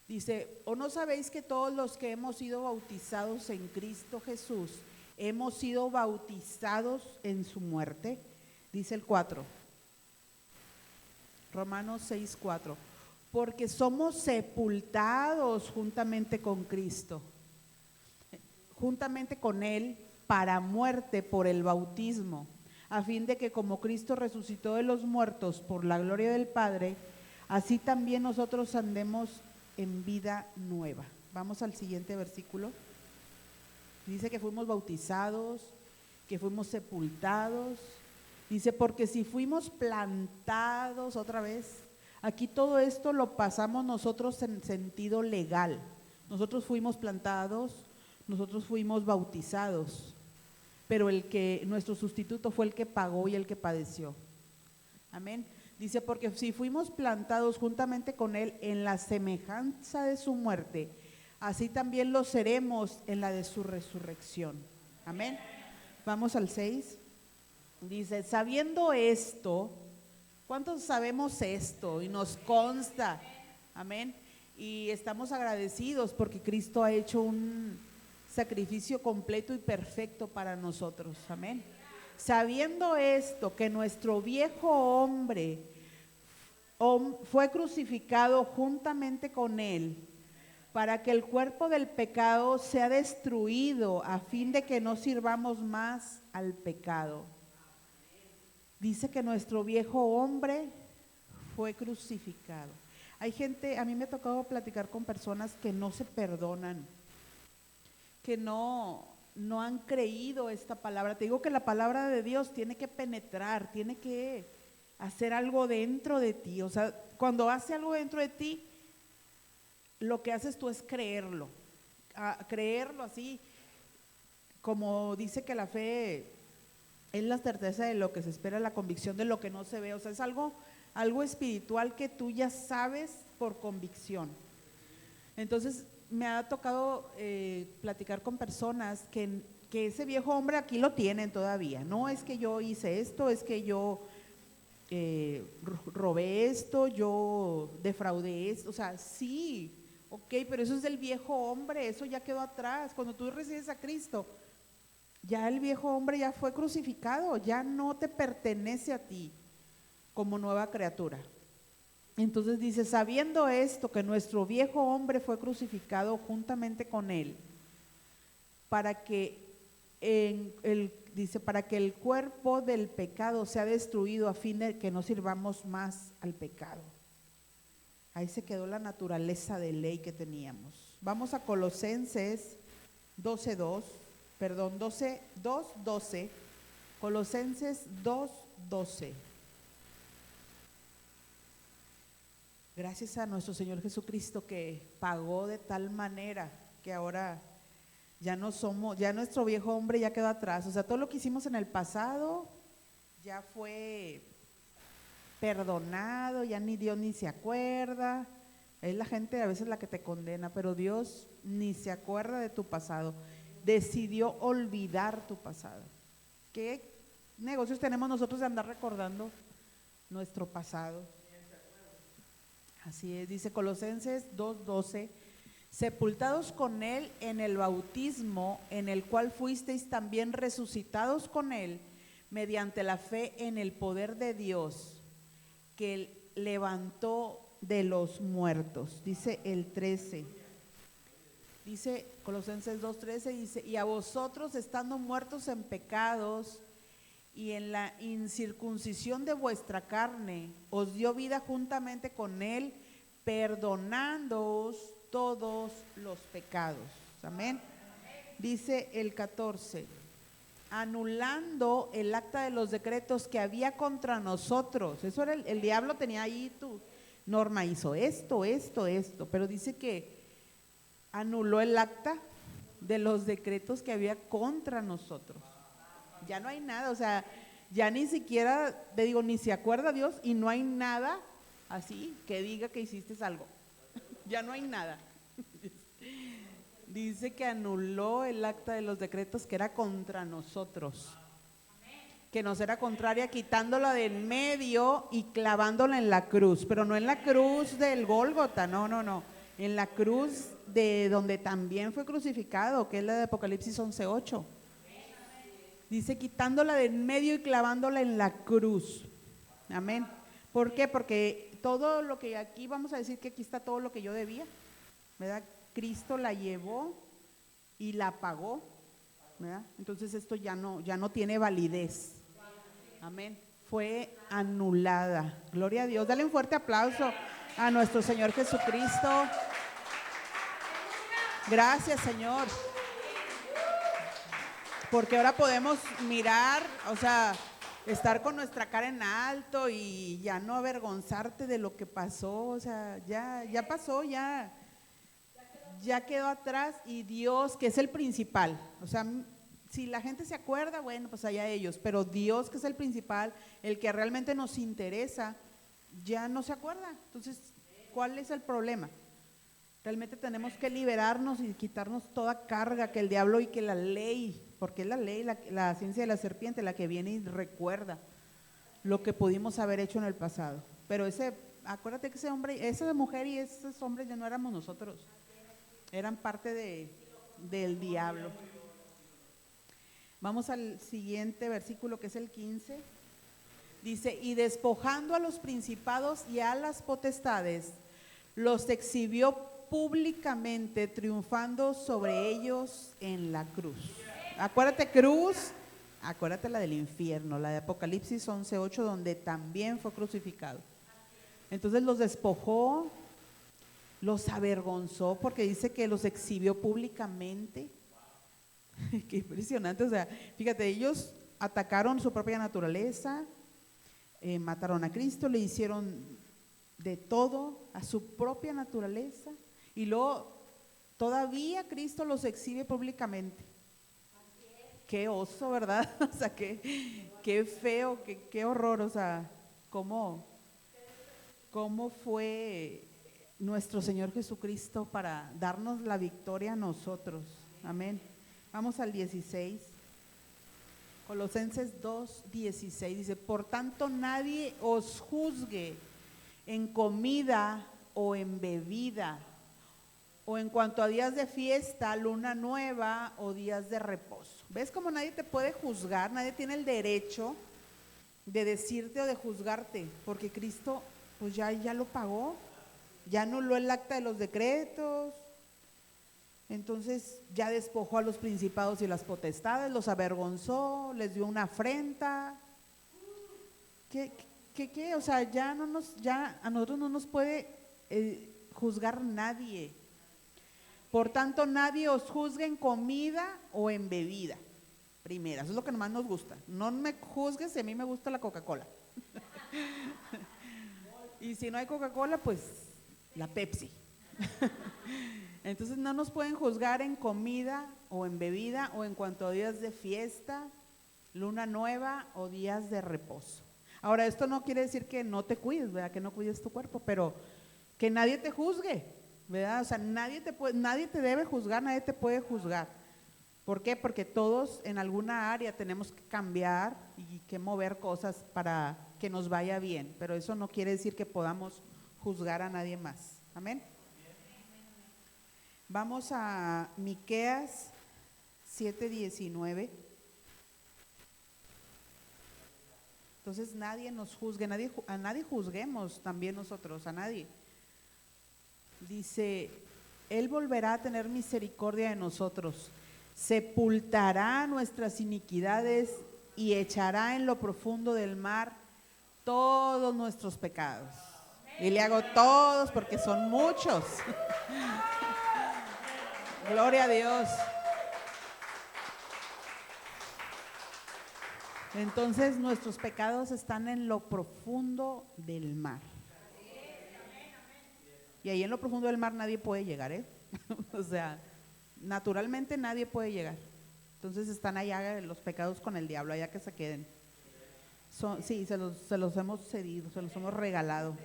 Dice, ¿o no sabéis que todos los que hemos sido bautizados en Cristo Jesús hemos sido bautizados en su muerte? Dice el 4, Romanos 6:4, porque somos sepultados juntamente con Cristo, juntamente con Él para muerte por el bautismo, a fin de que como Cristo resucitó de los muertos por la gloria del Padre, así también nosotros andemos en vida nueva. Vamos al siguiente versículo. Dice que fuimos bautizados, que fuimos sepultados. Dice, porque si fuimos plantados, otra vez, aquí todo esto lo pasamos nosotros en sentido legal. Nosotros fuimos plantados, nosotros fuimos bautizados, pero nuestro sustituto fue el que pagó y el que padeció. Amén. Dice, porque si fuimos plantados juntamente con Él en la semejanza de su muerte, así también lo seremos en la de su resurrección. Amén. Vamos al 6. Dice, sabiendo esto, ¿cuántos sabemos esto? Y nos consta. Amén. Y estamos agradecidos porque Cristo ha hecho un sacrificio completo y perfecto para nosotros. Amén. Sabiendo esto, que nuestro viejo hombre fue crucificado juntamente con Él, para que el cuerpo del pecado sea destruido, a fin de que no sirvamos más al pecado. Dice que nuestro viejo hombre fue crucificado. Hay gente, a mí me ha tocado platicar con personas que no se perdonan, que no han creído esta palabra. Te digo que la palabra de Dios tiene que penetrar, tiene que hacer algo dentro de ti. O sea, cuando hace algo dentro de ti, lo que haces tú es creerlo, creerlo así, como dice que la fe es la certeza de lo que se espera, la convicción de lo que no se ve. O sea, es algo espiritual que tú ya sabes por convicción. Entonces me ha tocado platicar con personas que ese viejo hombre aquí lo tienen todavía. No es que yo hice esto, es que yo robé esto, yo defraudé esto. O sea, sí, ok, pero eso es del viejo hombre, eso ya quedó atrás. Cuando tú recibes a Cristo, ya el viejo hombre ya fue crucificado, ya no te pertenece a ti como nueva criatura. Entonces dice, sabiendo esto, que nuestro viejo hombre fue crucificado juntamente con Él, para que para que el cuerpo del pecado sea destruido, a fin de que no sirvamos más al pecado. Ahí se quedó la naturaleza de ley que teníamos. Vamos a Colosenses 2:12. Colosenses 2:12. Gracias a nuestro Señor Jesucristo, que pagó de tal manera que ahora ya nuestro viejo hombre ya quedó atrás. O sea, todo lo que hicimos en el pasado ya fue perdonado, ya ni Dios ni se acuerda. Es la gente a veces la que te condena, pero Dios ni se acuerda de tu pasado. Decidió olvidar tu pasado. ¿Qué negocios tenemos nosotros de andar recordando nuestro pasado? Así es, dice Colosenses 2:12, sepultados con Él en el bautismo, en el cual fuisteis también resucitados con Él, mediante la fe en el poder de Dios, que Él levantó de los muertos. Dice el 13, dice Colosenses 2:13, dice, y a vosotros, estando muertos en pecados y en la incircuncisión de vuestra carne, os dio vida juntamente con Él, perdonándoos todos los pecados. Amén. Dice el 14, anulando el acta de los decretos que había contra nosotros. Eso era el diablo tenía ahí tu Norma, hizo esto, pero dice que anuló el acta de los decretos que había contra nosotros. Ya no hay nada, o sea, ya ni siquiera, te digo, ni se acuerda Dios y no hay nada así que diga que hiciste algo. Ya no hay nada. Dice que anuló el acta de los decretos que era contra nosotros, que nos era contraria, quitándola de en medio y clavándola en la cruz, pero no en la cruz del Gólgota, no, en la cruz de donde también fue crucificado, que es la de Apocalipsis 11:8. Dice quitándola de en medio y clavándola en la cruz. Amén. ¿Por qué? Porque todo lo que aquí vamos a decir que aquí está todo lo que yo debía, ¿verdad? Cristo la llevó y la pagó, ¿verdad? Entonces esto ya no tiene validez. Amén. Fue anulada. Gloria a Dios. Dale un fuerte aplauso a nuestro Señor Jesucristo. Gracias, Señor. Porque ahora podemos mirar, o sea, estar con nuestra cara en alto y ya no avergonzarte de lo que pasó, o sea, ya pasó, ya quedó atrás, y Dios, que es el principal, o sea, si la gente se acuerda, bueno, pues allá ellos, pero Dios, que es el principal, el que realmente nos interesa, ya no se acuerda. Entonces, ¿cuál es el problema? Realmente tenemos que liberarnos y quitarnos toda carga que el diablo y que la ley, porque es la ley, la ciencia de la serpiente, la que viene y recuerda lo que pudimos haber hecho en el pasado. Pero acuérdate que ese hombre, esa mujer y esos hombres ya no éramos nosotros, eran parte del diablo. Vamos al siguiente versículo, que es el 15. Dice, y despojando a los principados y a las potestades, los exhibió públicamente, triunfando sobre ellos en la cruz. Acuérdate cruz, acuérdate la del infierno, la de Apocalipsis 11:8, donde también fue crucificado. Entonces los despojó, los avergonzó, porque dice que los exhibió públicamente. Qué impresionante, o sea, fíjate, ellos atacaron su propia naturaleza, mataron a Cristo, le hicieron de todo a su propia naturaleza, y luego todavía Cristo los exhibe públicamente. Qué oso, ¿verdad? O sea, qué feo, qué horror, o sea, cómo fue nuestro Señor Jesucristo para darnos la victoria a nosotros. Amén. Vamos al 16. Colosenses 2:16 dice, por tanto nadie os juzgue en comida o en bebida, o en cuanto a días de fiesta, luna nueva o días de reposo. ¿Ves cómo nadie te puede juzgar? Nadie tiene el derecho de decirte o de juzgarte, porque Cristo pues ya lo pagó, ya anuló el acta de los decretos. Entonces ya despojó a los principados y las potestades, los avergonzó, les dio una afrenta. ¿Qué? O sea, ya a nosotros no nos puede juzgar nadie. Por tanto, nadie os juzgue en comida o en bebida. Primera, eso es lo que más nos gusta. No me juzgues si a mí me gusta la Coca-Cola. Y si no hay Coca-Cola, pues la Pepsi. Entonces no nos pueden juzgar en comida o en bebida, o en cuanto a días de fiesta, luna nueva o días de reposo. Ahora, esto no quiere decir que no te cuides, ¿verdad? Que no cuides tu cuerpo, pero que nadie te juzgue, ¿verdad? O sea, nadie te debe juzgar, nadie te puede juzgar. ¿Por qué? Porque todos en alguna área tenemos que cambiar y que mover cosas para que nos vaya bien, pero eso no quiere decir que podamos juzgar a nadie más. Amén. Vamos a Miqueas 7:19. Entonces nadie nos juzgue, a nadie juzguemos también nosotros, a nadie. Dice, Él volverá a tener misericordia de nosotros, sepultará nuestras iniquidades y echará en lo profundo del mar todos nuestros pecados. Y le hago todos porque son muchos. Gloria a Dios. Entonces nuestros pecados están en lo profundo del mar. Y ahí en lo profundo del mar nadie puede llegar, ¿eh? O sea, naturalmente nadie puede llegar. Entonces están allá los pecados con el diablo, allá que se queden. Sí, se los hemos cedido, se los hemos regalado.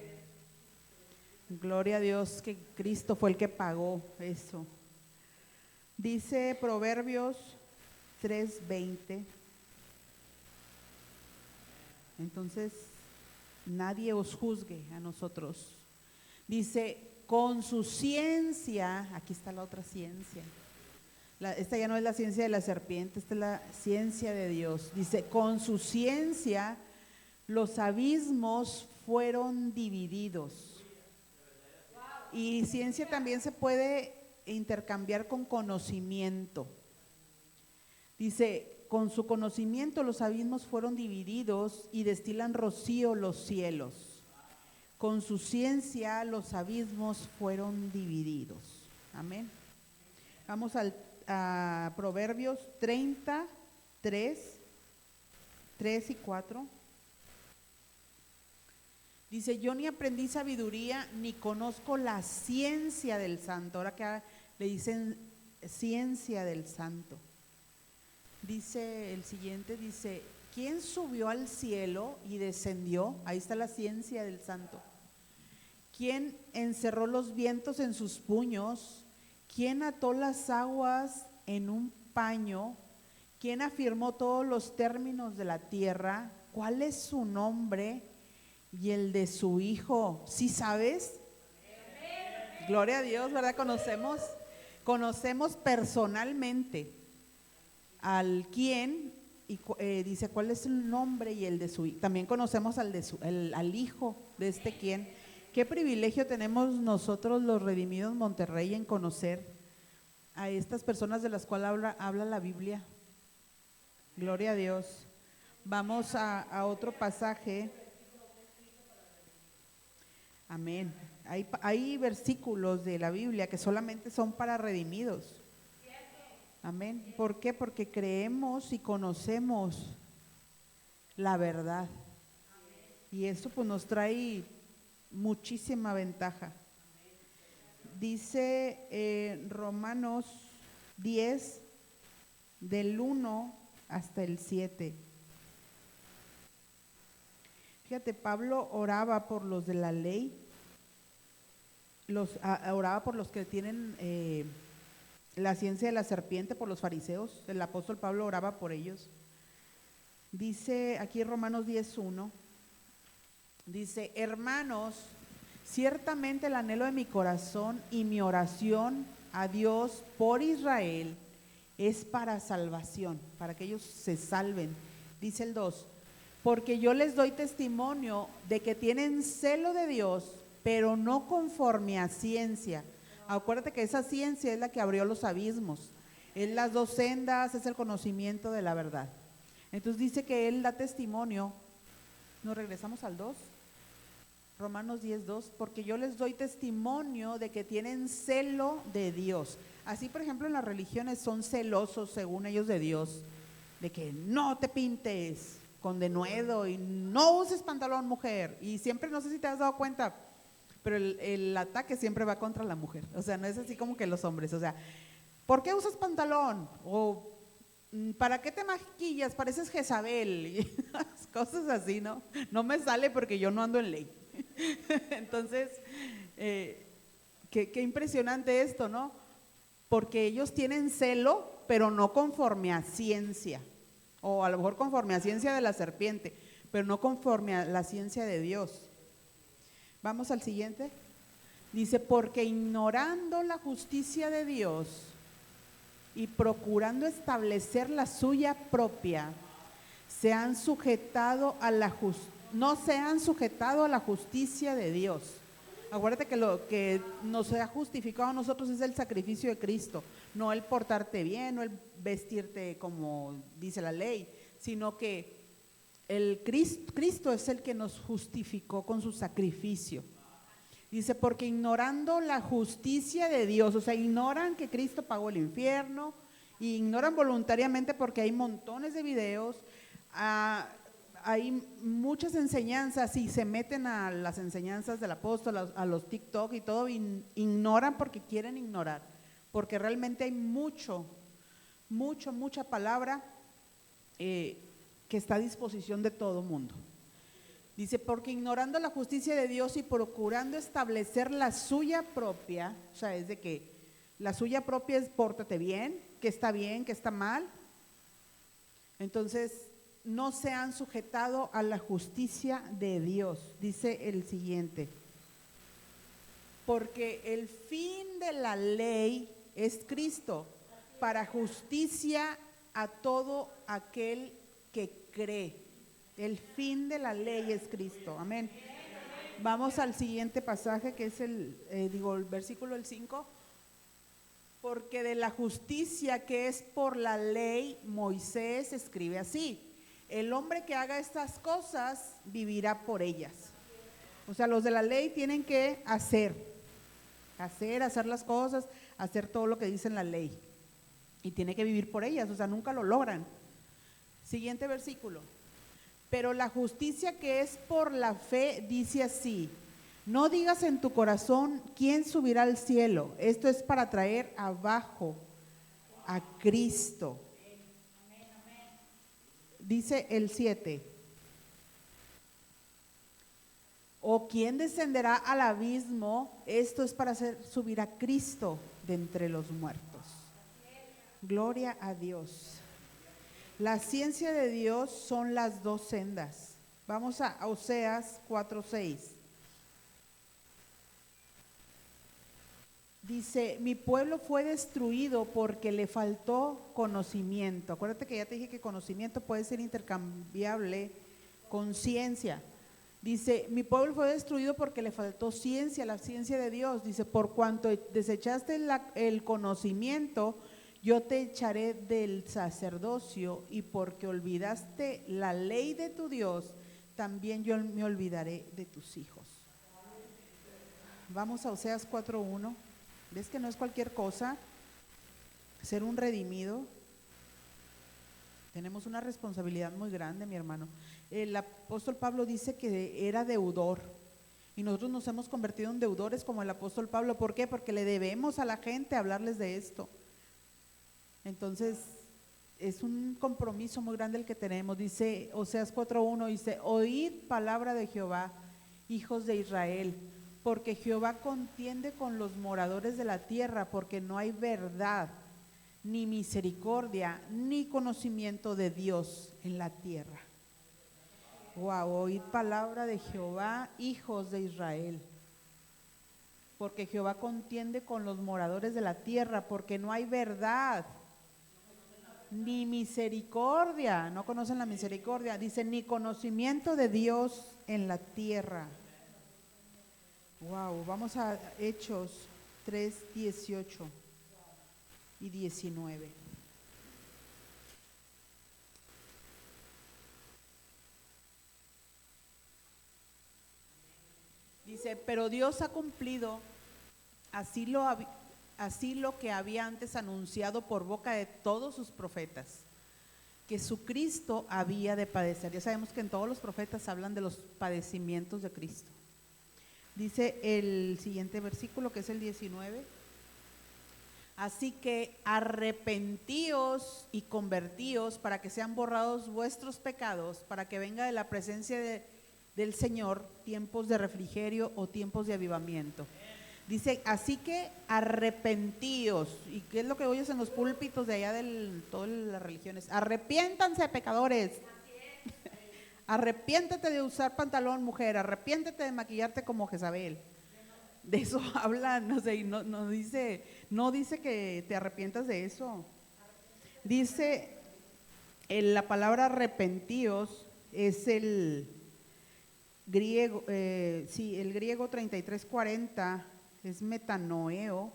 Gloria a Dios que Cristo fue el que pagó eso. Dice Proverbios 3:20. Entonces, nadie os juzgue a nosotros. Dice, con su ciencia, aquí está la otra ciencia. Esta ya no es la ciencia de la serpiente, esta es la ciencia de Dios. Dice, con su ciencia los abismos fueron divididos. Y ciencia también se puede intercambiar con conocimiento. Dice, con su conocimiento los abismos fueron divididos y destilan rocío los cielos. Con su ciencia los abismos fueron divididos. Amén. Vamos a Proverbios 33, 3 y 4. Dice, yo ni aprendí sabiduría ni conozco la ciencia del santo. Ahora que le dicen ciencia del santo. Dice el siguiente, dice, ¿quién subió al cielo y descendió? Ahí está la ciencia del santo. ¿Quién encerró los vientos en sus puños? ¿Quién ató las aguas en un paño? ¿Quién afirmó todos los términos de la tierra? ¿Cuál es su nombre y el de su hijo? ¿Sí sabes? Gloria a Dios, ¿verdad? Conocemos personalmente al quién, y dice cuál es el nombre y el de su hijo. También conocemos al hijo de este quién. Qué privilegio tenemos nosotros los redimidos Monterrey en conocer a estas personas de las cuales habla la Biblia. Gloria a Dios. Vamos a otro pasaje. Amén. Hay versículos de la Biblia que solamente son para redimidos. Amén. ¿Por qué? Porque creemos y conocemos la verdad. Y eso pues nos trae muchísima ventaja. Dice Romanos 10, del 1 hasta el 7. Fíjate, Pablo oraba por los de la ley, oraba por los que tienen la ciencia de la serpiente, por los fariseos. El apóstol Pablo oraba por ellos. Dice aquí Romanos 10:1, dice, hermanos, ciertamente el anhelo de mi corazón y mi oración a Dios por Israel es para salvación, para que ellos se salven. Dice el 2, porque yo les doy testimonio de que tienen celo de Dios, pero no conforme a ciencia. Acuérdate que esa ciencia es la que abrió los abismos, es las dos sendas, es el conocimiento de la verdad. Entonces dice que él da testimonio. Nos regresamos al 2, Romanos 10:2, porque yo les doy testimonio de que tienen celo de Dios. Así, por ejemplo, en las religiones son celosos, según ellos, de Dios, de que no te pintes con denuedo y no uses pantalón, mujer. Y siempre, no sé si te has dado cuenta, pero el ataque siempre va contra la mujer. O sea, no es así como que los hombres. O sea, ¿por qué usas pantalón? O ¿para qué te maquillas? Pareces Jezabel. Y cosas así, ¿no? No me sale porque yo no ando en ley. Entonces, qué impresionante esto, ¿no? Porque ellos tienen celo, pero no conforme a ciencia. O a lo mejor conforme a ciencia de la serpiente, pero no conforme a la ciencia de Dios. Vamos al siguiente. Dice, porque ignorando la justicia de Dios y procurando establecer la suya propia, no se han sujetado a la justicia de Dios. Acuérdate que lo que nos ha justificado a nosotros es el sacrificio de Cristo, no el portarte bien, no el vestirte como dice la ley, sino que Cristo es el que nos justificó con su sacrificio. Dice, porque ignorando la justicia de Dios, o sea, ignoran que Cristo pagó el infierno, y ignoran voluntariamente porque hay montones de videos, Hay muchas enseñanzas y se meten a las enseñanzas del apóstol, a los TikTok y todo, ignoran porque quieren ignorar, porque realmente hay mucha palabra que está a disposición de todo mundo. Dice, porque ignorando la justicia de Dios y procurando establecer la suya propia, o sea, es de que la suya propia es pórtate bien, que está mal. Entonces, no se han sujetado a la justicia de Dios. Dice el siguiente, porque el fin de la ley es Cristo, para justicia a todo aquel que cree. El fin de la ley es Cristo, amén. Vamos al siguiente pasaje que es el versículo 5. Porque de la justicia que es por la ley, Moisés escribe así: el hombre que haga estas cosas vivirá por ellas. O sea, los de la ley tienen que hacer las cosas, hacer todo lo que dice en la ley. Y tiene que vivir por ellas, o sea, nunca lo logran. Siguiente versículo. Pero la justicia que es por la fe dice así: no digas en tu corazón quién subirá al cielo. Esto es para traer abajo a Cristo. Dice el 7. O quién descenderá al abismo. Esto es para hacer subir a Cristo de entre los muertos. Gloria a Dios. La ciencia de Dios son las dos sendas. Vamos a Oseas 4:6. Dice, mi pueblo fue destruido porque le faltó conocimiento. Acuérdate que ya te dije que conocimiento puede ser intercambiable con ciencia. Dice, mi pueblo fue destruido porque le faltó ciencia, la ciencia de Dios. Dice, por cuanto desechaste el conocimiento, yo te echaré del sacerdocio, y porque olvidaste la ley de tu Dios, también yo me olvidaré de tus hijos. Vamos a Oseas 4:1. ¿Ves que no es cualquier cosa ser un redimido? Tenemos una responsabilidad muy grande, mi hermano. El apóstol Pablo dice que era deudor, y nosotros nos hemos convertido en deudores como el apóstol Pablo. ¿Por qué? Porque le debemos a la gente hablarles de esto. Entonces, es un compromiso muy grande el que tenemos. Dice Oseas 4:1, dice, oíd palabra de Jehová, hijos de Israel, porque Jehová contiende con los moradores de la tierra, porque no hay verdad, ni misericordia, ni conocimiento de Dios en la tierra. Wow, oíd palabra de Jehová, hijos de Israel, porque Jehová contiende con los moradores de la tierra, porque no hay verdad, ni misericordia, no conocen la misericordia, dice, ni conocimiento de Dios en la tierra. Wow, vamos a Hechos 3:18 y 19. Dice, pero Dios ha cumplido así lo que había antes anunciado por boca de todos sus profetas, que su Cristo había de padecer. Ya sabemos que en todos los profetas hablan de los padecimientos de Cristo. Dice el siguiente versículo, que es el 19. Así que arrepentíos y convertíos para que sean borrados vuestros pecados, para que venga de la presencia del Señor tiempos de refrigerio o tiempos de avivamiento. Dice, así que arrepentíos. ¿Y qué es lo que oyes en los púlpitos de allá de todas las religiones? Arrepiéntanse, pecadores. Arrepiéntete de usar pantalón, mujer. Arrepiéntete de maquillarte como Jezabel. De eso habla, no sé, y no dice que te arrepientas de eso. Dice, la palabra arrepentíos es el griego, el griego 33:40, es metanoeo,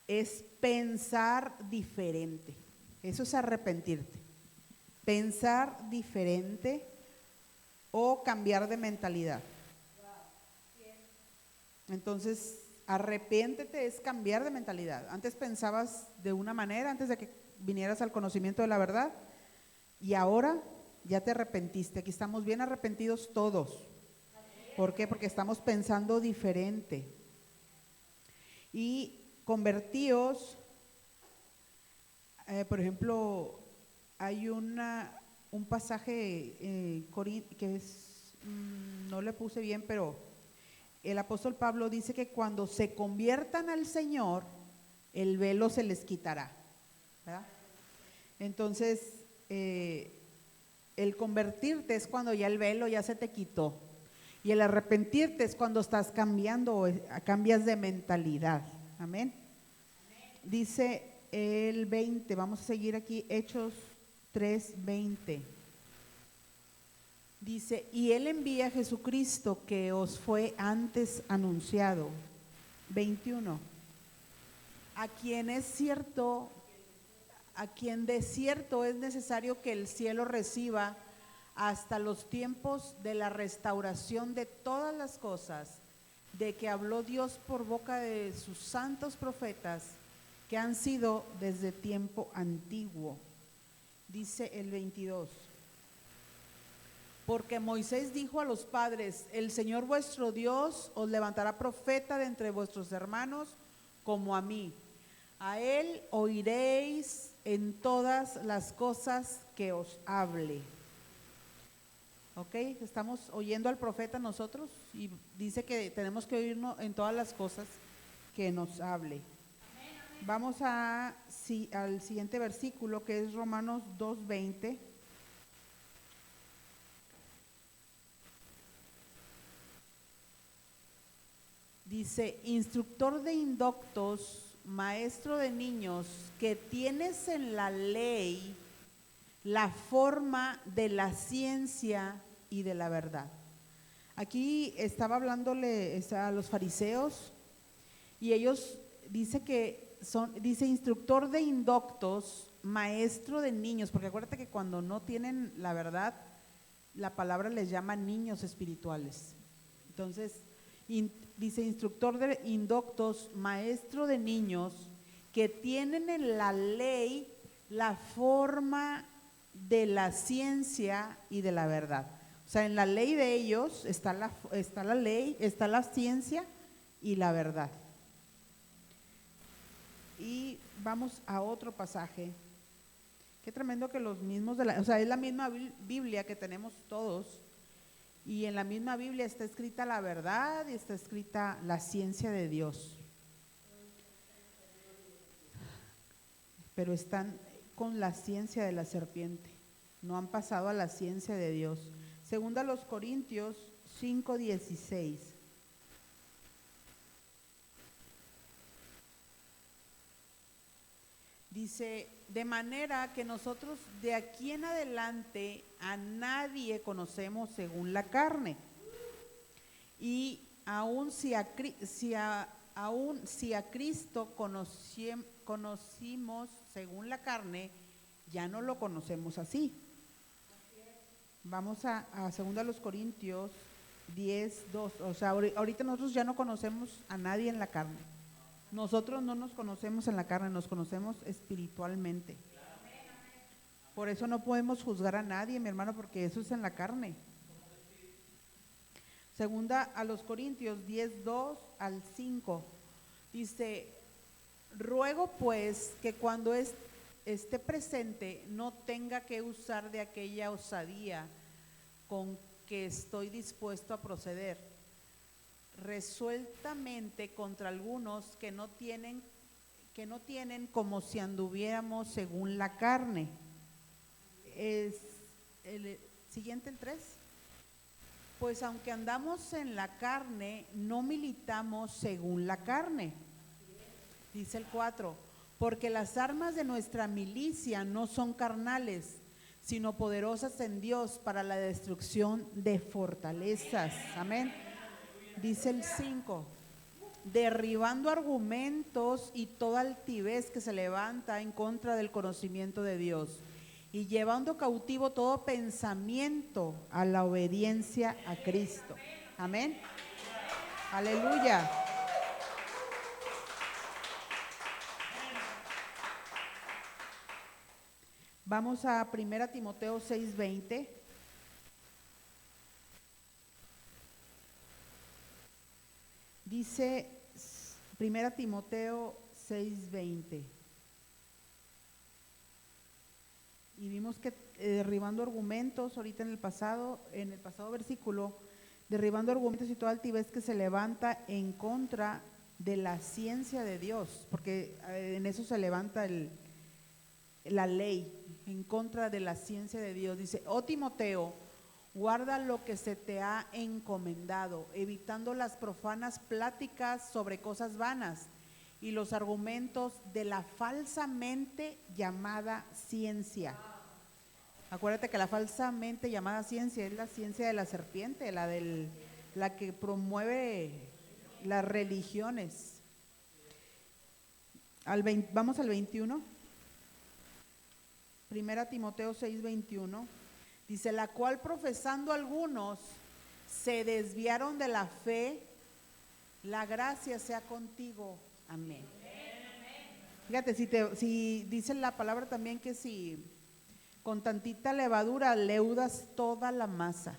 es pensar diferente. Eso es arrepentirte. Pensar diferente o cambiar de mentalidad. Entonces, arrepiéntete es cambiar de mentalidad. Antes pensabas de una manera, antes de que vinieras al conocimiento de la verdad, y ahora ya te arrepentiste. Aquí estamos bien arrepentidos todos. ¿Por qué? Porque estamos pensando diferente. Y convertíos, por ejemplo, hay un pasaje que es, no le puse bien, pero el apóstol Pablo dice que cuando se conviertan al Señor, el velo se les quitará, ¿verdad? Entonces, el convertirte es cuando ya el velo ya se te quitó. Y el arrepentirte es cuando estás cambiando, cambias de mentalidad. Amén. Dice el 20, vamos a seguir aquí, Hechos 3:20. Dice, y Él envía a Jesucristo que os fue antes anunciado. 21. A quien de cierto es necesario que el cielo reciba hasta los tiempos de la restauración de todas las cosas, de que habló Dios por boca de sus santos profetas, que han sido desde tiempo antiguo. Dice el 22. Porque Moisés dijo a los padres, el Señor vuestro Dios os levantará profeta de entre vuestros hermanos como a mí. A él oiréis en todas las cosas que os hable. ¿Ok? Estamos oyendo al profeta nosotros y dice que tenemos que oírnos en todas las cosas que nos hable. Vamos al siguiente versículo, que es Romanos 2:20. Dice, instructor de indoctos, maestro de niños, que tienes en la ley la forma de la ciencia y de la verdad. Aquí estaba hablándole a los fariseos y ellos dice instructor de indoctos, maestro de niños, porque acuérdate que cuando no tienen la verdad, la palabra les llama niños espirituales. Entonces, dice instructor de indoctos, maestro de niños, que tienen en la ley la forma de la ciencia y de la verdad. O sea, en la ley de ellos está la ley, está la ciencia y la verdad. Y vamos a otro pasaje. Qué tremendo que los mismos o sea, es la misma Biblia que tenemos todos. Y en la misma Biblia está escrita la verdad y está escrita la ciencia de Dios. Pero están con la ciencia de la serpiente. No han pasado a la ciencia de Dios. Segunda a los Corintios 5:16. Dice, de manera que nosotros de aquí en adelante a nadie conocemos según la carne. Y aun si a Cristo conocimos según la carne, ya no lo conocemos así. Vamos a 2 Corintios 10:2. O sea, ahorita nosotros ya no conocemos a nadie en la carne. Nosotros no nos conocemos en la carne, nos conocemos espiritualmente. Por eso no podemos juzgar a nadie, mi hermano, porque eso es en la carne. Segunda a los Corintios 10:2-5. Dice, ruego pues que cuando esté presente no tenga que usar de aquella osadía con que estoy dispuesto a proceder resueltamente contra algunos que no tienen como si anduviéramos según la carne. Es el siguiente, el 3. Pues aunque andamos en la carne, no militamos según la carne. Dice el 4, porque las armas de nuestra milicia no son carnales, sino poderosas en Dios para la destrucción de fortalezas. Amén. Dice el 5, derribando argumentos y toda altivez que se levanta en contra del conocimiento de Dios, y llevando cautivo todo pensamiento a la obediencia a Cristo. Amén. Aleluya. Vamos a 1 Timoteo 6:20. Dice 1 Timoteo 6:20. Y vimos que derribando argumentos, ahorita en el pasado versículo, derribando argumentos y toda altivez que se levanta en contra de la ciencia de Dios, porque en eso se levanta la ley, en contra de la ciencia de Dios. Dice, oh Timoteo, guarda lo que se te ha encomendado, evitando las profanas pláticas sobre cosas vanas y los argumentos de la falsamente llamada ciencia. Acuérdate que la falsamente llamada ciencia es la ciencia de la serpiente, la que promueve las religiones. Vamos al 21. 1 Timoteo 6:21. Dice, la cual profesando algunos se desviaron de la fe, la gracia sea contigo. Amén. Fíjate, si dice la palabra también que si con tantita levadura leudas toda la masa.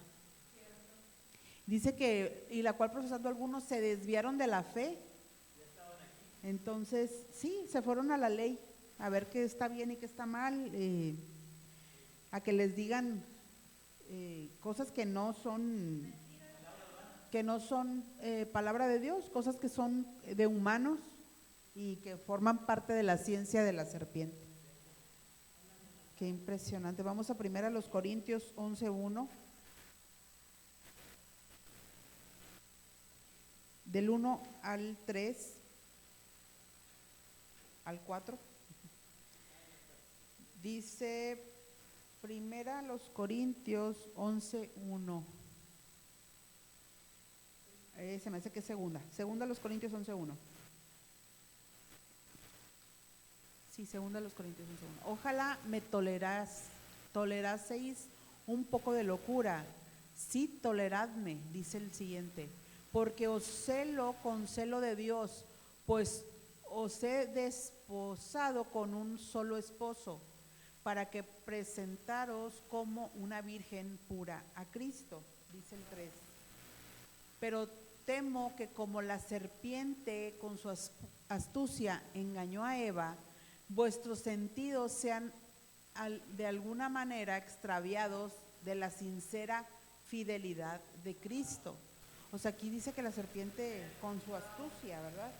Dice que, y la cual profesando algunos se desviaron de la fe. Entonces, sí, se fueron a la ley, a ver qué está bien y qué está mal, a que les digan cosas que no son palabra de Dios, cosas que son de humanos y que forman parte de la ciencia de la serpiente. Qué impresionante. Vamos a 1 Corintios 11:1. Del 1 al 3, al 4. Dice 1 Corintios 11:1. Se me hace que es segunda. Segunda Corintios 11:1. Sí, segunda Corintios 11:1. Ojalá me toleraseis un poco de locura. Sí, toleradme, dice el siguiente. Porque os celo con celo de Dios, pues os he desposado con un solo esposo, para que presentaros como una virgen pura a Cristo, dice el 3. Pero temo que como la serpiente con su astucia engañó a Eva, vuestros sentidos sean de alguna manera extraviados de la sincera fidelidad de Cristo. O sea, aquí dice que la serpiente con su astucia, ¿verdad?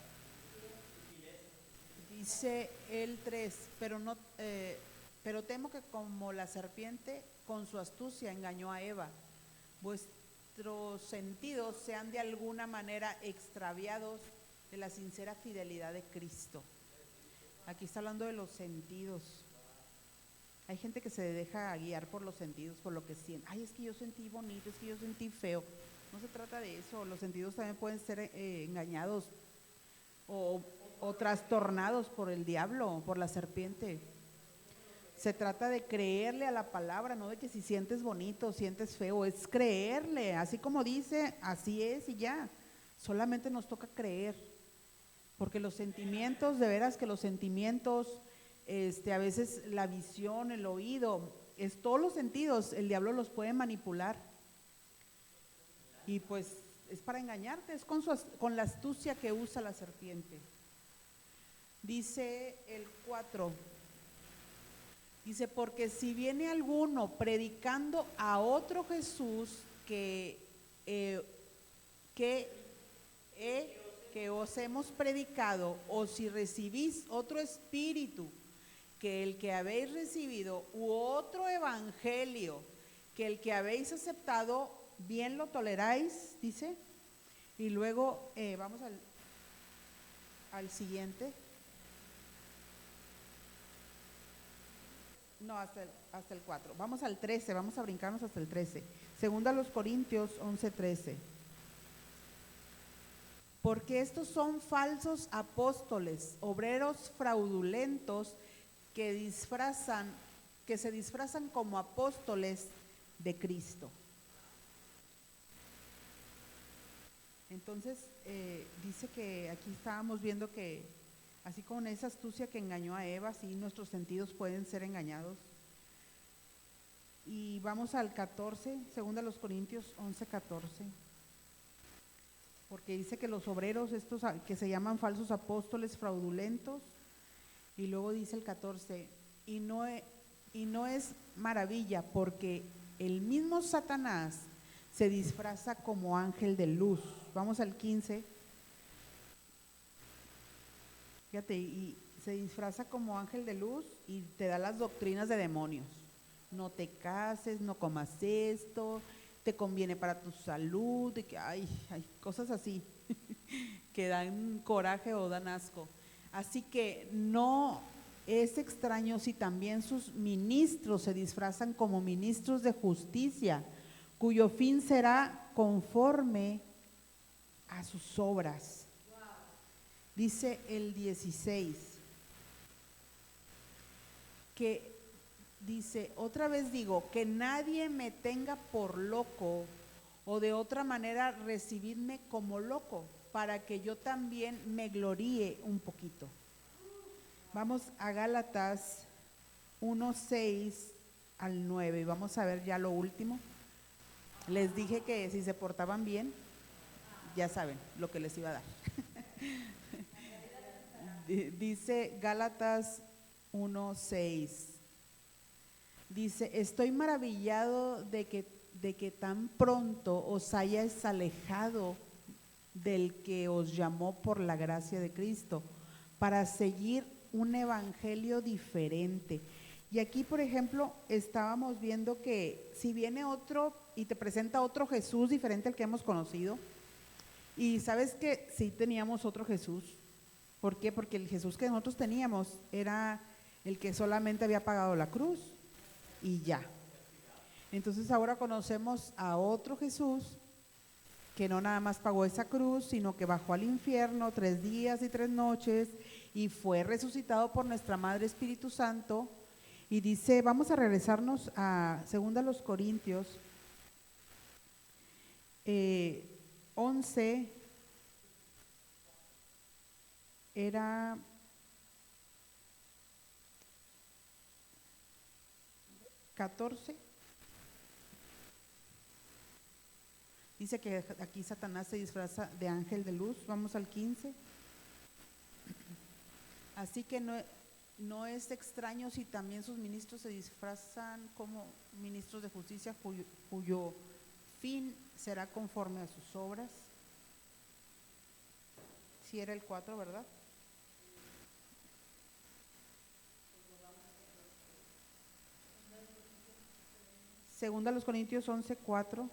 Dice el 3, pero temo que como la serpiente con su astucia engañó a Eva, vuestros sentidos sean de alguna manera extraviados de la sincera fidelidad de Cristo. Aquí está hablando de los sentidos. Hay gente que se deja guiar por los sentidos, por lo que siente. Ay, es que yo sentí bonito, es que yo sentí feo. No se trata de eso. Los sentidos también pueden ser engañados o trastornados por el diablo, por la serpiente. Se trata de creerle a la palabra, no de que si sientes bonito, sientes feo, es creerle, así como dice, así es y ya. Solamente nos toca creer, porque los sentimientos, de veras que los sentimientos, a veces la visión, el oído, es todos los sentidos, el diablo los puede manipular. Y pues es para engañarte, es con la astucia que usa la serpiente. Dice el 4. Dice, porque si viene alguno predicando a otro Jesús que os hemos predicado, o si recibís otro espíritu que el que habéis recibido, u otro evangelio que el que habéis aceptado, bien lo toleráis, dice. Y luego vamos al siguiente. No, hasta el 4. Vamos al 13, vamos a brincarnos hasta el 13. Segunda Corintios 11:13. Porque estos son falsos apóstoles, obreros fraudulentos que se disfrazan como apóstoles de Cristo. Entonces, dice que aquí estábamos viendo que así como esa astucia que engañó a Eva, sí, nuestros sentidos pueden ser engañados. Y vamos al 14, segunda Corintios 11:14. porque dice que los obreros, estos que se llaman falsos apóstoles fraudulentos, y luego dice el 14, y no es maravilla, porque el mismo Satanás se disfraza como ángel de luz. Vamos al 15. Fíjate, y se disfraza como ángel de luz y te da las doctrinas de demonios. No te cases, no comas esto, te conviene para tu salud, de que hay cosas así que dan coraje o dan asco. Así que no es extraño si también sus ministros se disfrazan como ministros de justicia, cuyo fin será conforme a sus obras. Dice el 16, que dice, otra vez digo, que nadie me tenga por loco, o de otra manera recibidme como loco, para que yo también me gloríe un poquito. Vamos a Gálatas 1:6 al 9, vamos a ver ya lo último. Les dije que si se portaban bien, ya saben lo que les iba a dar. Dice Gálatas 1:6, dice, estoy maravillado de que tan pronto os hayáis alejado del que os llamó por la gracia de Cristo, para seguir un evangelio diferente. Y aquí, por ejemplo, estábamos viendo que si viene otro y te presenta otro Jesús diferente al que hemos conocido, y sabes que sí teníamos otro Jesús. ¿Por qué? Porque el Jesús que nosotros teníamos era el que solamente había pagado la cruz y ya. Entonces ahora conocemos a otro Jesús que no nada más pagó esa cruz, sino que bajó al infierno 3 días y 3 noches y fue resucitado por nuestra Madre Espíritu Santo. Y dice, vamos a regresarnos a 2 Corintios 11, era 14. Dice que aquí Satanás se disfraza de ángel de luz. Vamos al 15. Así que no es extraño si también sus ministros se disfrazan como ministros de justicia, cuyo fin será conforme a sus obras. Si era el 4, ¿verdad? Segunda a los Corintios 11:4.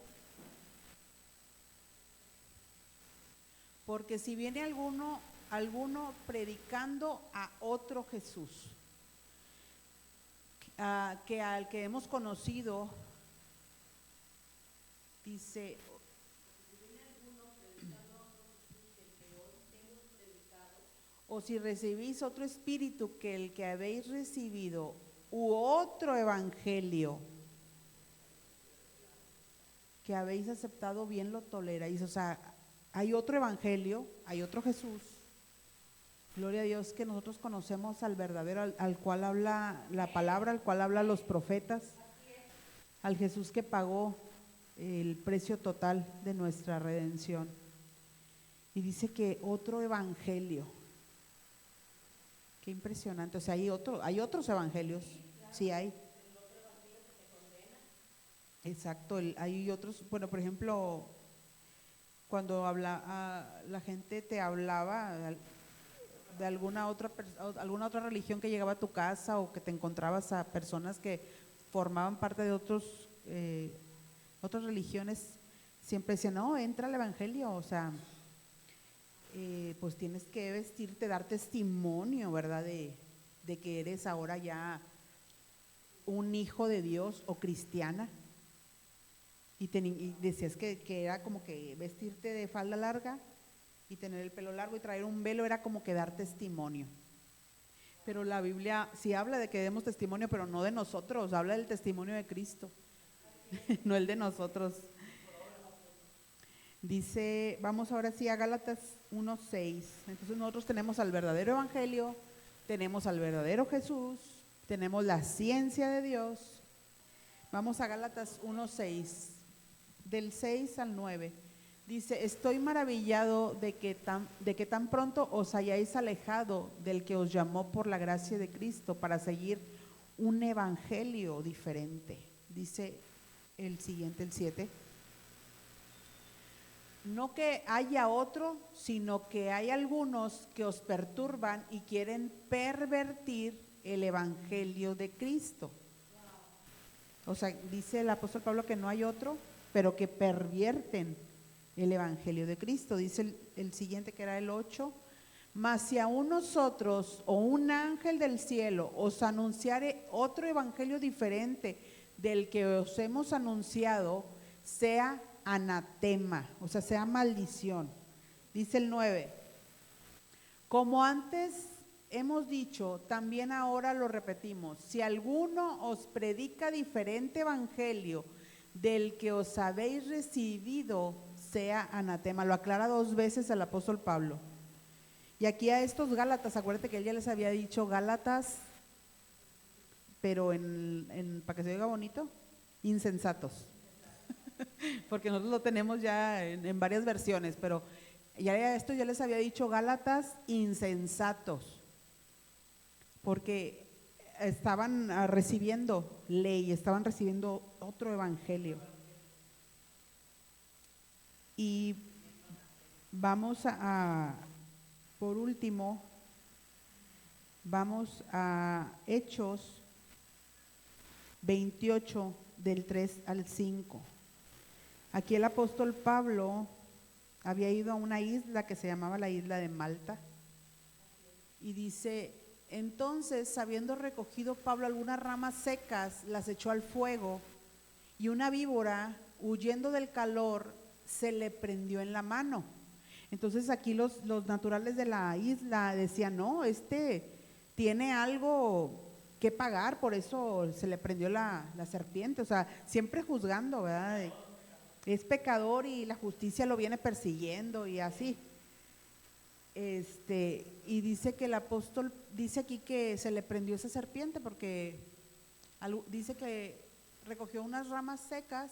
Porque si viene alguno predicando a otro Jesús, que al que hemos conocido, dice, o si recibís otro espíritu que el que habéis recibido, u otro evangelio que habéis aceptado, bien lo toleráis. O sea, hay otro evangelio, hay otro Jesús, gloria a Dios, que nosotros conocemos al verdadero, al cual habla la palabra, al cual hablan los profetas, al Jesús que pagó el precio total de nuestra redención. Y dice que otro evangelio, qué impresionante. O sea, hay otros evangelios, sí hay. Exacto, hay otros, bueno, por ejemplo, cuando la gente te hablaba de alguna otra religión que llegaba a tu casa, o que te encontrabas a personas que formaban parte de otras religiones, siempre decían, no, entra al evangelio, o sea, pues tienes que vestirte, dar testimonio, ¿verdad? De que eres ahora ya un hijo de Dios o cristiana. Y decías que era como que vestirte de falda larga y tener el pelo largo y traer un velo era como que dar testimonio. Pero la Biblia sí habla de que demos testimonio, pero no de nosotros, habla del testimonio de Cristo, no el de nosotros. Dice, vamos ahora sí a Gálatas 1:6. Entonces nosotros tenemos al verdadero evangelio, tenemos al verdadero Jesús, tenemos la ciencia de Dios. Vamos a Gálatas 1:6, del 6 al 9. Dice, estoy maravillado de que tan pronto os hayáis alejado del que os llamó por la gracia de Cristo para seguir un evangelio diferente. Dice el siguiente, el 7. No que haya otro, sino que hay algunos que os perturban y quieren pervertir el evangelio de Cristo. O sea, dice el apóstol Pablo que no hay otro, pero que pervierten el evangelio de Cristo. Dice el siguiente, que era el 8. Mas si aún nosotros o un ángel del cielo os anunciare otro evangelio diferente del que os hemos anunciado, sea anatema, o sea, sea maldición. Dice el 9. Como antes hemos dicho, también ahora lo repetimos: si alguno os predica diferente evangelio del que os habéis recibido, sea anatema. Lo aclara 2 veces el apóstol Pablo. Y aquí a estos Gálatas, acuérdate que él ya les había dicho Gálatas, pero para que se diga bonito, insensatos. Porque nosotros lo tenemos ya en varias versiones, pero ya esto ya les había dicho Gálatas insensatos, porque estaban recibiendo ley, estaban recibiendo otro evangelio. Y vamos por último, vamos a Hechos 28 del 3 al 5. Aquí el apóstol Pablo había ido a una isla que se llamaba la isla de Malta, y dice: entonces, habiendo recogido Pablo algunas ramas secas, las echó al fuego, y una víbora, huyendo del calor, se le prendió en la mano. Entonces aquí los naturales de la isla decían: no, tiene algo que pagar, por eso se le prendió la serpiente. O sea, siempre juzgando, ¿verdad? Es pecador y la justicia lo viene persiguiendo y así. Y dice que el apóstol dice aquí que se le prendió esa serpiente porque dice que recogió unas ramas secas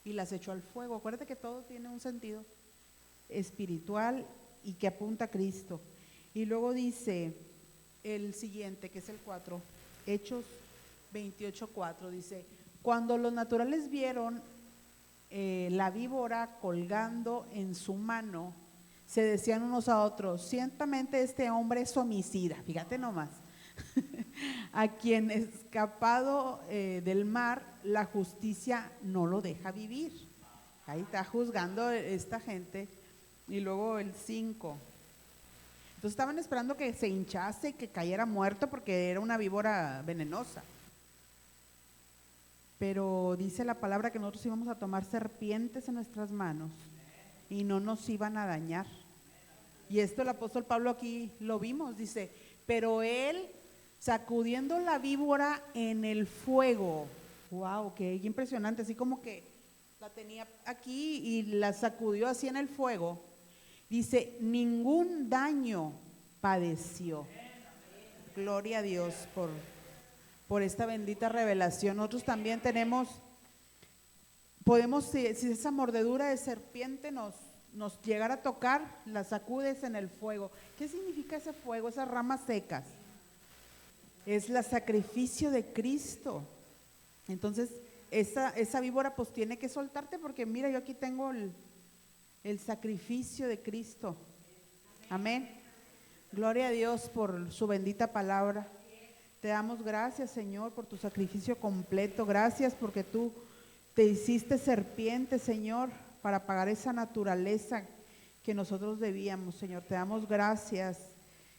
y las echó al fuego. Acuérdate que todo tiene un sentido espiritual y que apunta a Cristo. Y luego dice el siguiente, que es el 4, Hechos 28:4, dice: cuando los naturales vieron la víbora colgando en su mano, se decían unos a otros: ciertamente este hombre es homicida. Fíjate nomás. A quien escapado del mar, la justicia no lo deja vivir. Ahí está juzgando esta gente. Y luego el 5. Entonces estaban esperando que se hinchase y que cayera muerto porque era una víbora venenosa. Pero dice la palabra que nosotros íbamos a tomar serpientes en nuestras manos y no nos iban a dañar. Y esto el apóstol Pablo aquí lo vimos, dice: pero él, sacudiendo la víbora en el fuego. Wow, qué impresionante, así como que la tenía aquí y la sacudió así en el fuego. Dice: ningún daño padeció. Gloria a Dios por esta bendita revelación. Nosotros también podemos, si esa mordedura de serpiente nos llegara a tocar, la sacudes en el fuego. ¿Qué significa ese fuego, esas ramas secas? Es el sacrificio de Cristo. Entonces esa víbora pues tiene que soltarte, porque mira, yo aquí tengo el sacrificio de Cristo. Amén. Gloria a Dios por su bendita palabra. Te damos gracias, Señor, por tu sacrificio completo. Gracias porque tú te hiciste serpiente, Señor, para pagar esa naturaleza que nosotros debíamos, Señor. Te damos gracias.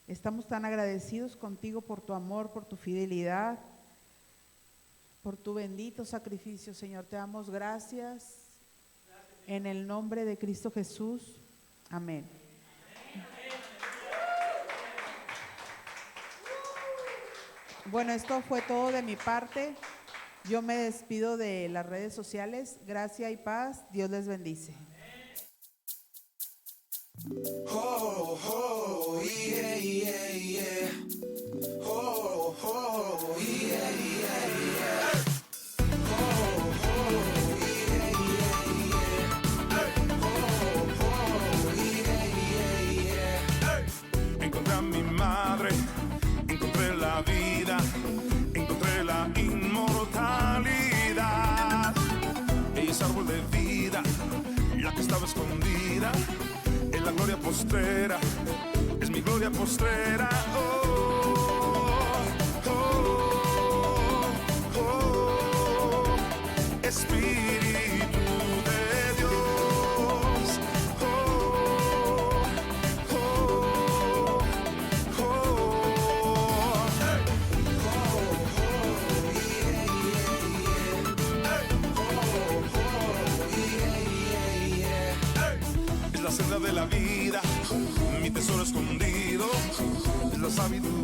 Estamos tan agradecidos contigo por tu amor, por tu fidelidad, por tu bendito sacrificio, Señor. Te damos gracias en el nombre de Cristo Jesús. Amén. Bueno, esto fue todo de mi parte. Yo me despido de las redes sociales. Gracia y paz. Dios les bendice. Oh, oh, yeah, yeah, yeah. Oh, oh, yeah, yeah, yeah. Oh, oh, yeah, yeah, yeah. Oh, oh. postrera, es mi gloria postrera. Espíritu de Dios. Es la senda de la vida, mi tesoro escondido, es la sabiduría